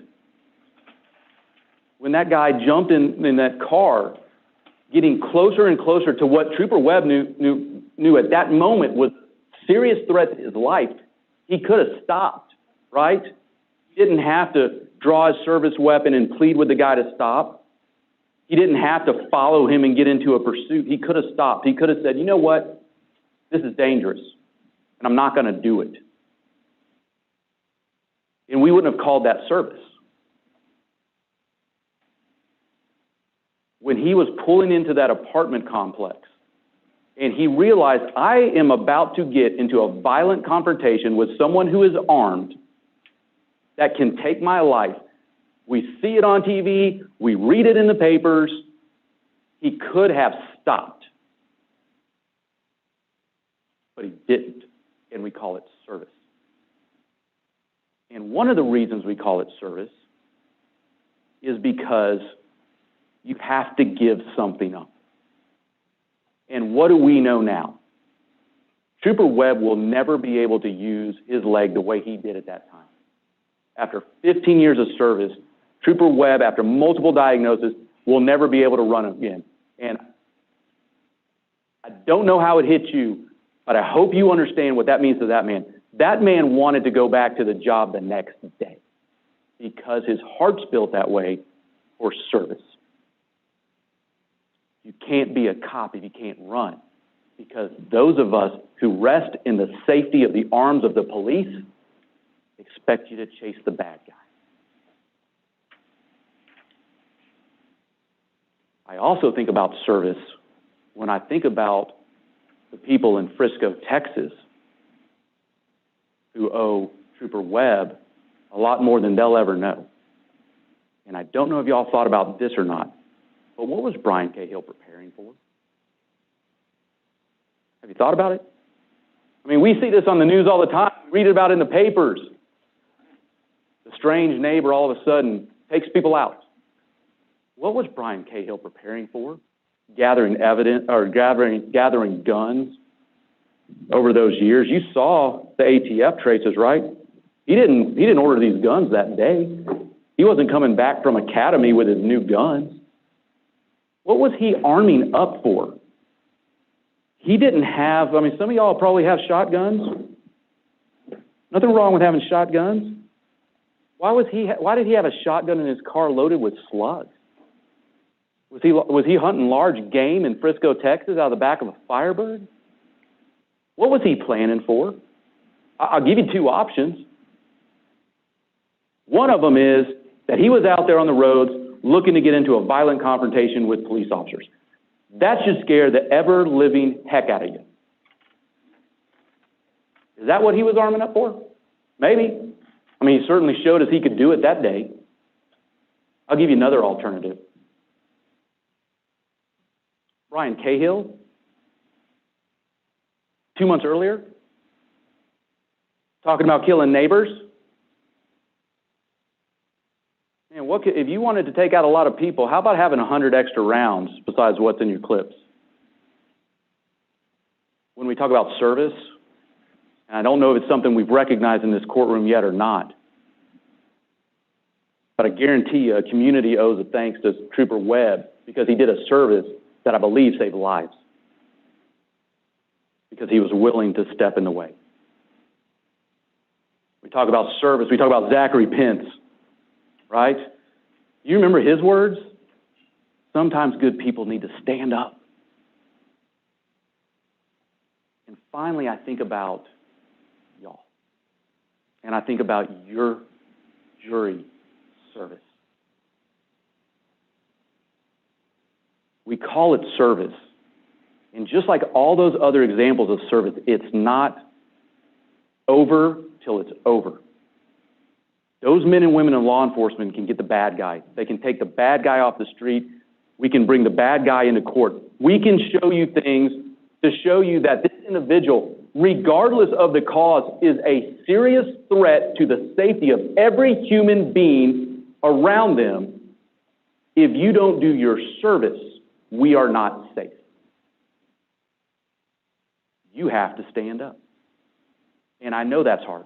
When that guy jumped in that car, getting closer and closer to what Trooper Webb knew at that moment was a serious threat to his life, he could have stopped, right? He didn't have to draw his service weapon and plead with the guy to stop. He didn't have to follow him and get into a pursuit. He could have stopped. He could have said, you know what? This is dangerous, and I'm not going to do it. And we wouldn't have called that service. When he was pulling into that apartment complex, and he realized, I am about to get into a violent confrontation with someone who is armed that can take my life. We see it on TV. We read it in the papers. He could have stopped, but he didn't, and we call it service. And one of the reasons we call it service is because you have to give something up. And what do we know now? Trooper Webb will never be able to use his leg the way he did at that time. After 15 years of service, Trooper Webb, after multiple diagnoses, will never be able to run again. And I don't know how it hit you, but I hope you understand what that means to that man. That man wanted to go back to the job the next day because his heart's built that way for service. You can't be a cop if you can't run, because those of us who rest in the safety of the arms of the police expect you to chase the bad guy. I also think about service when I think about the people in Frisco, Texas, who owe Trooper Webb a lot more than they'll ever know. And I don't know if y'all thought about this or not, but what was Bryan Cahill preparing for? Have you thought about it? I mean, we see this on the news all the time. We read about it in the papers. The strange neighbor all of a sudden takes people out. What was Bryan Cahill preparing for? Gathering evidence or gathering guns over those years. You saw the ATF traces, right? He didn't order these guns that day. He wasn't coming back from academy with his new guns. What was he arming up for? He didn't have, I mean, some of y'all probably have shotguns. Nothing wrong with having shotguns. Why did he have a shotgun in his car loaded with slugs? Was he hunting large game in Frisco, Texas out of the back of a Firebird? What was he planning for? I'll give you two options. One of them is that he was out there on the roads looking to get into a violent confrontation with police officers. That should scare the ever-living heck out of you. Is that what he was arming up for? Maybe. I mean, he certainly showed us he could do it that day. I'll give you another alternative. Bryan Cahill, 2 months earlier, talking about killing neighbors. Man, if you wanted to take out a lot of people, how about having 100 extra rounds besides what's in your clips? When we talk about service, and I don't know if it's something we've recognized in this courtroom yet or not, but I guarantee you a community owes a thanks to Trooper Webb because he did a service that I believe saved lives, because he was willing to step in the way. We talk about service. We talk about Zachary Pence, right? You remember his words? Sometimes good people need to stand up. And finally, I think about y'all. And I think about your jury service. We call it service. And just like all those other examples of service, it's not over till it's over. Those men and women in law enforcement can get the bad guy. They can take the bad guy off the street. We can bring the bad guy into court. We can show you things to show you that this individual, regardless of the cause, is a serious threat to the safety of every human being around them. If you don't do your service, we are not safe. You have to stand up. And I know that's hard.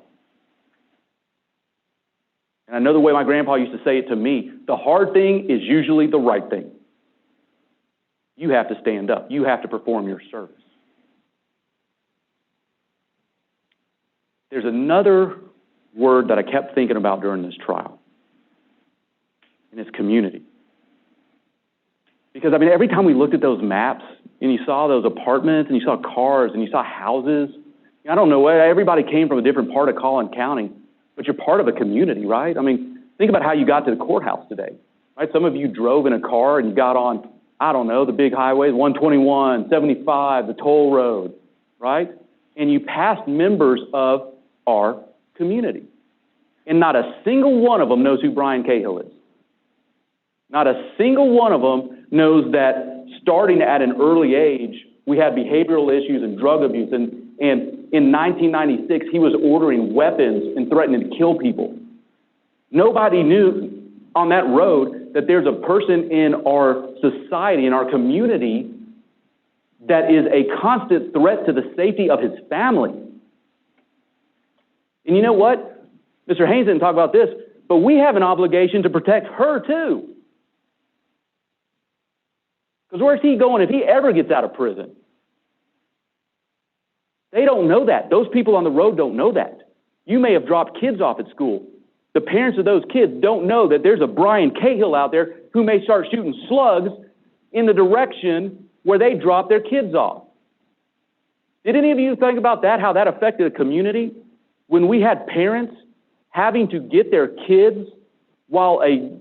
And I know the way my grandpa used to say it to me, the hard thing is usually the right thing. You have to stand up. You have to perform your service. There's another word that I kept thinking about during this trial, and it's community. Because, I mean, every time we looked at those maps and you saw those apartments and you saw cars and you saw houses, I don't know, everybody came from a different part of Collin County, but you're part of a community, right? I mean, think about how you got to the courthouse today, right? Some of you drove in a car and you got on, I don't know, the big highways, 121, 75, the toll road, right? And you passed members of our community. And not a single one of them knows who Bryan Cahill is. Not a single one of them knows that starting at an early age, we had behavioral issues and drug abuse. And in 1996, he was ordering weapons and threatening to kill people. Nobody knew on that road that there's a person in our society, in our community, that is a constant threat to the safety of his family. And you know what? Mr. Haynes didn't talk about this, but we have an obligation to protect her too. Because where's he going if he ever gets out of prison? They don't know that. Those people on the road don't know that. You may have dropped kids off at school. The parents of those kids don't know that there's a Bryan Cahill out there who may start shooting slugs in the direction where they drop their kids off. Did any of you think about that, how that affected a community? When we had parents having to get their kids while a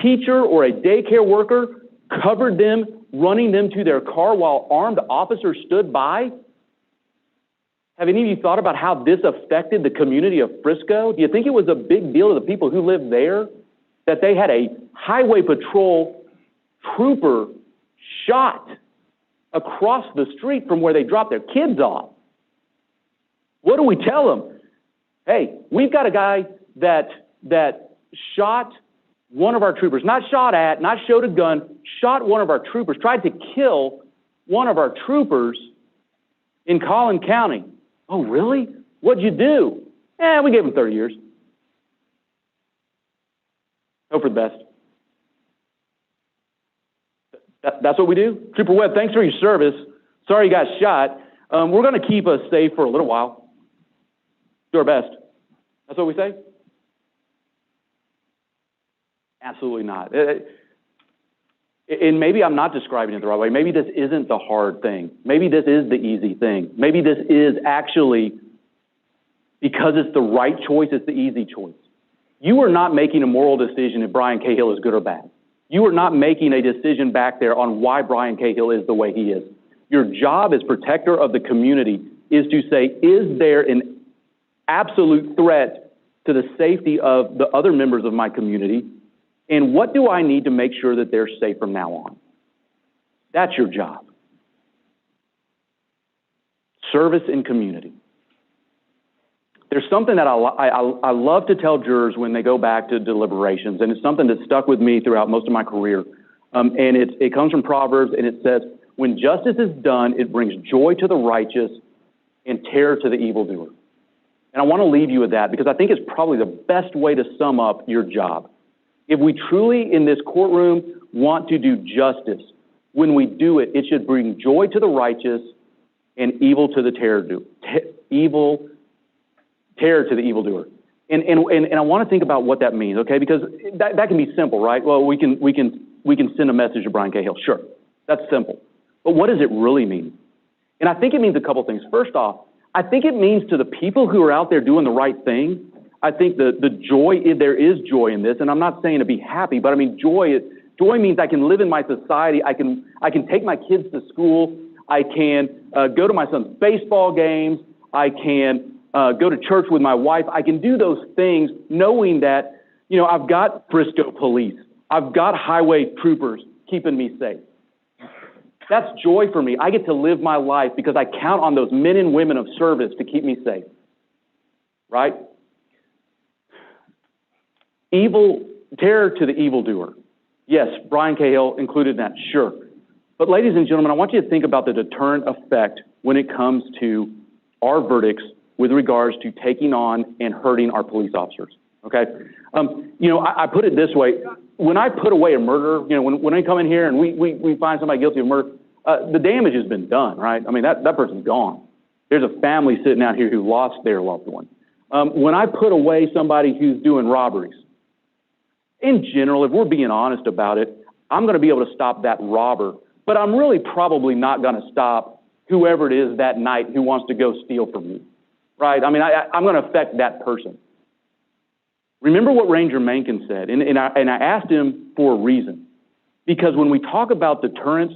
teacher or a daycare worker covered them, running them to their car while armed officers stood by? Have any of you thought about how this affected the community of Frisco? Do you think it was a big deal to the people who lived there that they had a highway patrol trooper shot across the street from where they dropped their kids off? What do we tell them? Hey, we've got a guy that shot one of our troopers, not shot at, not showed a gun, shot one of our troopers, tried to kill one of our troopers in Collin County. Oh, really? What'd you do? We gave him 30 years. Hope for the best. That's what we do? Trooper Webb, thanks for your service. Sorry you got shot. We're going to keep us safe for a little while. Do our best. That's what we say? Absolutely not. And maybe I'm not describing it the right way. Maybe this isn't the hard thing. Maybe this is the easy thing. Maybe this is actually, because it's the right choice, it's the easy choice. You are not making a moral decision if Bryan Cahill is good or bad. You are not making a decision back there on why Bryan Cahill is the way he is. Your job as protector of the community is to say, is there an absolute threat to the safety of the other members of my community? And what do I need to make sure that they're safe from now on? That's your job. Service in community. There's something that I love to tell jurors when they go back to deliberations, and it's something that stuck with me throughout most of my career. And it comes from Proverbs, and it says, when justice is done, it brings joy to the righteous and terror to the evildoer. And I want to leave you with that because I think it's probably the best way to sum up your job. If we truly in this courtroom want to do justice, when we do it, it should bring joy to the righteous and evil to the terror to the evildoer. And I want to think about what that means, okay? Because that can be simple, right? Well, we can send a message to Bryan Cahill. Sure, that's simple. But what does it really mean? And I think it means a couple things. First off, I think it means to the people who are out there doing the right thing, I think the joy, there is joy in this, and I'm not saying to be happy, but I mean joy means I can live in my society, I can take my kids to school, I can go to my son's baseball games, I can go to church with my wife, I can do those things knowing that, I've got Frisco police, I've got highway troopers keeping me safe. That's joy for me. I get to live my life because I count on those men and women of service to keep me safe, right? Terror to the evildoer. Yes, Bryan Cahill included in that, sure. But ladies and gentlemen, I want you to think about the deterrent effect when it comes to our verdicts with regards to taking on and hurting our police officers, okay? I put it this way. When I put away a murderer, when I come in here and we find somebody guilty of murder, the damage has been done, right? I mean, that person's gone. There's a family sitting out here who lost their loved one. When I put away somebody who's doing robberies, in general, if we're being honest about it, I'm going to be able to stop that robber, but I'm really probably not going to stop whoever it is that night who wants to go steal from you, right? I mean, I'm going to affect that person. Remember what Ranger Mencken said, and I asked him for a reason. Because when we talk about deterrence,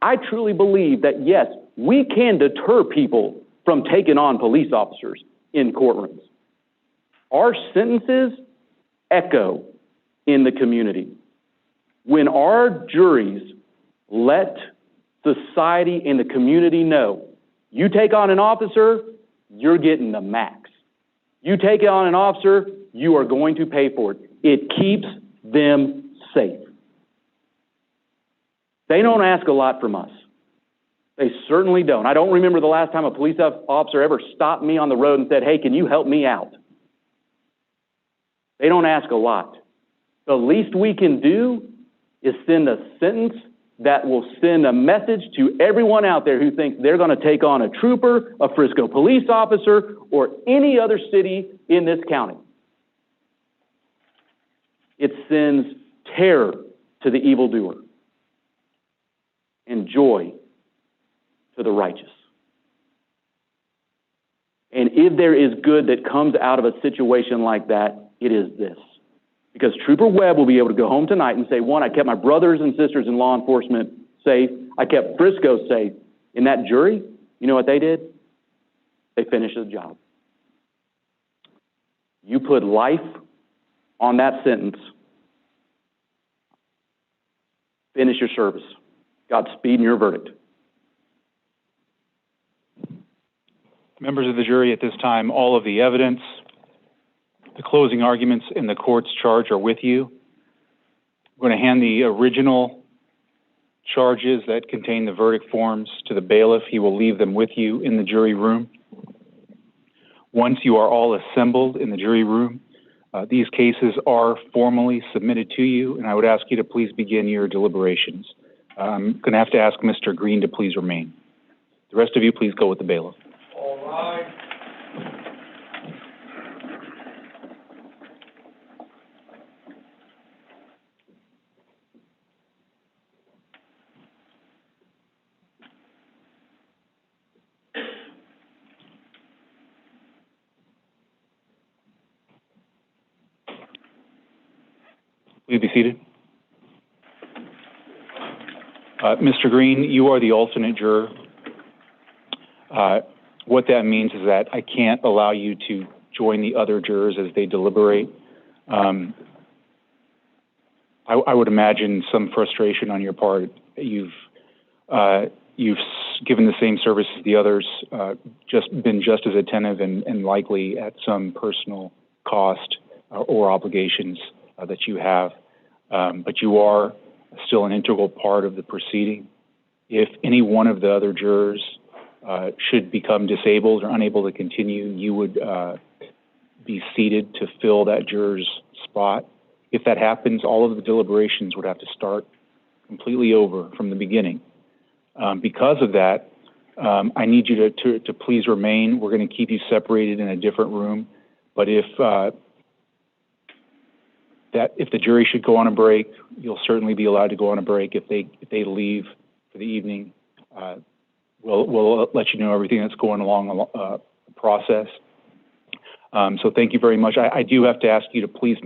I truly believe that, yes, we can deter people from taking on police officers in courtrooms. Our sentences echo in the community. When our juries let society and the community know, you take on an officer, you're getting the max. You take on an officer, you are going to pay for it. It keeps them safe. They don't ask a lot from us. They certainly don't. I don't remember the last time a police officer ever stopped me on the road and said, hey, can you help me out? They don't ask a lot. The least we can do is send a sentence that will send a message to everyone out there who thinks they're going to take on a trooper, a Frisco police officer, or any other city in this county. It sends terror to the evildoer and joy to the righteous. And if there is good that comes out of a situation like that, it is this. Because Trooper Webb will be able to go home tonight and say, one, I kept my brothers and sisters in law enforcement safe. I kept Frisco safe. In that jury, you know what they did? They finished the job. You put life on that sentence. Finish your service. Godspeed in your verdict. Members of the jury, at this time, all of the evidence, the closing arguments, and the court's charge are with you. I'm going to hand the original charges that contain the verdict forms to the bailiff. He will leave them with you in the jury room. Once you are all assembled in the jury room, these cases are formally submitted to you, and I would ask you to please begin your deliberations. I'm going to have to ask Mr. Green to please remain. The rest of you, please go with the bailiff. All right. Please be seated. Mr. Green, you are the alternate juror. What that means is that I can't allow you to join the other jurors as they deliberate. I would imagine some frustration on your part. You've given the same service as the others, been just as attentive and likely at some personal cost or obligations that you have. But you are still an integral part of the proceeding. If any one of the other jurors should become disabled or unable to continue, you would be seated to fill that juror's spot. If that happens, all of the deliberations would have to start completely over from the beginning. Because of that, I need you to please remain. We're going to keep you separated in a different room. But if the jury should go on a break, you'll certainly be allowed to go on a break. If they leave for the evening, we'll let you know everything that's going along the process. So thank you very much. I do have to ask you to please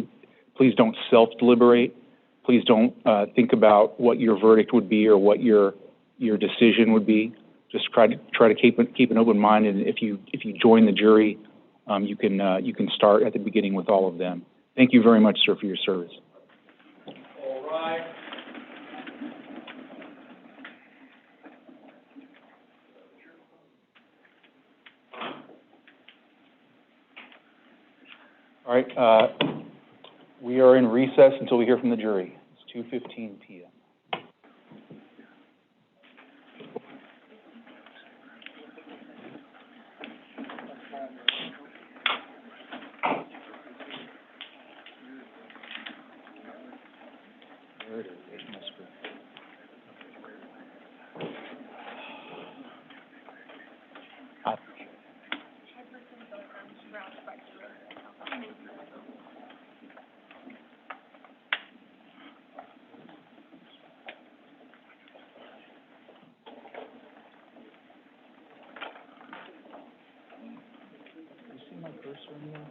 don't self-deliberate. Please don't think about what your verdict would be or what your decision would be. Just try to keep an open mind, and if you join the jury, you can start at the beginning with all of them. Thank you very much, sir, for your service. All right. All right, we are in recess until we hear from the jury. It's 2:15 p.m. There it is. There's my script. first or anything?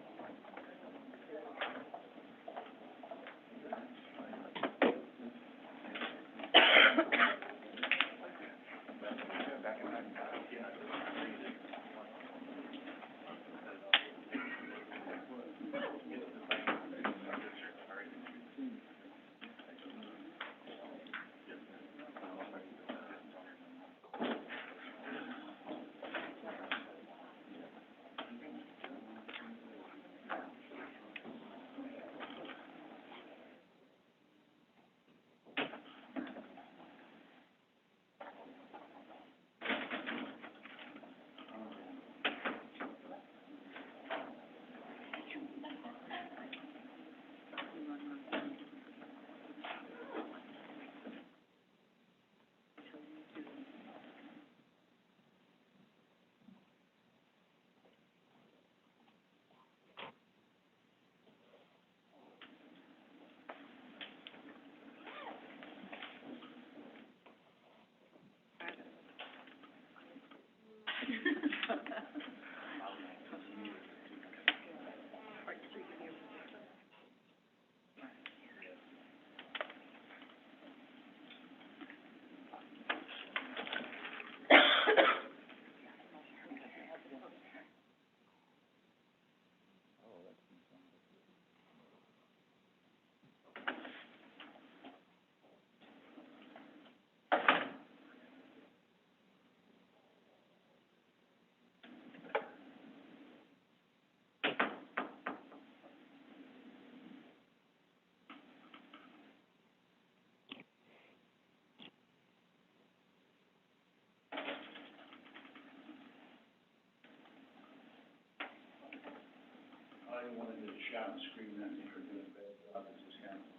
I wanted to shout and scream at me for doing a bad job as this council.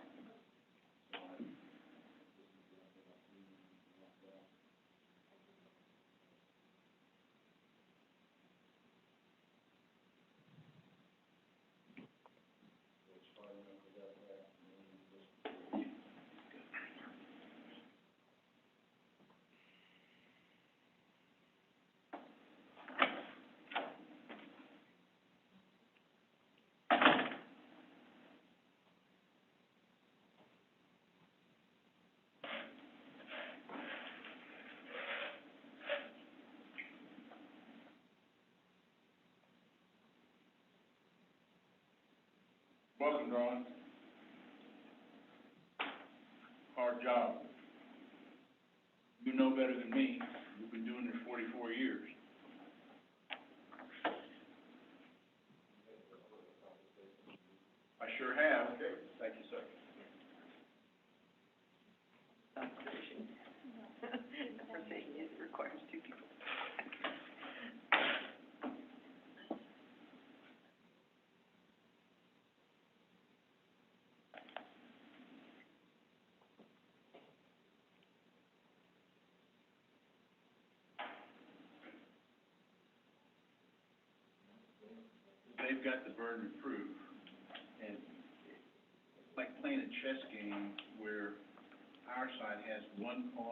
Welcome, Ron. Hard job. You know better than me. You've been doing this 44 years. I sure have. Okay. Thank you, sir. They've got the burden of proof, and it's like playing a chess game where our side has one cause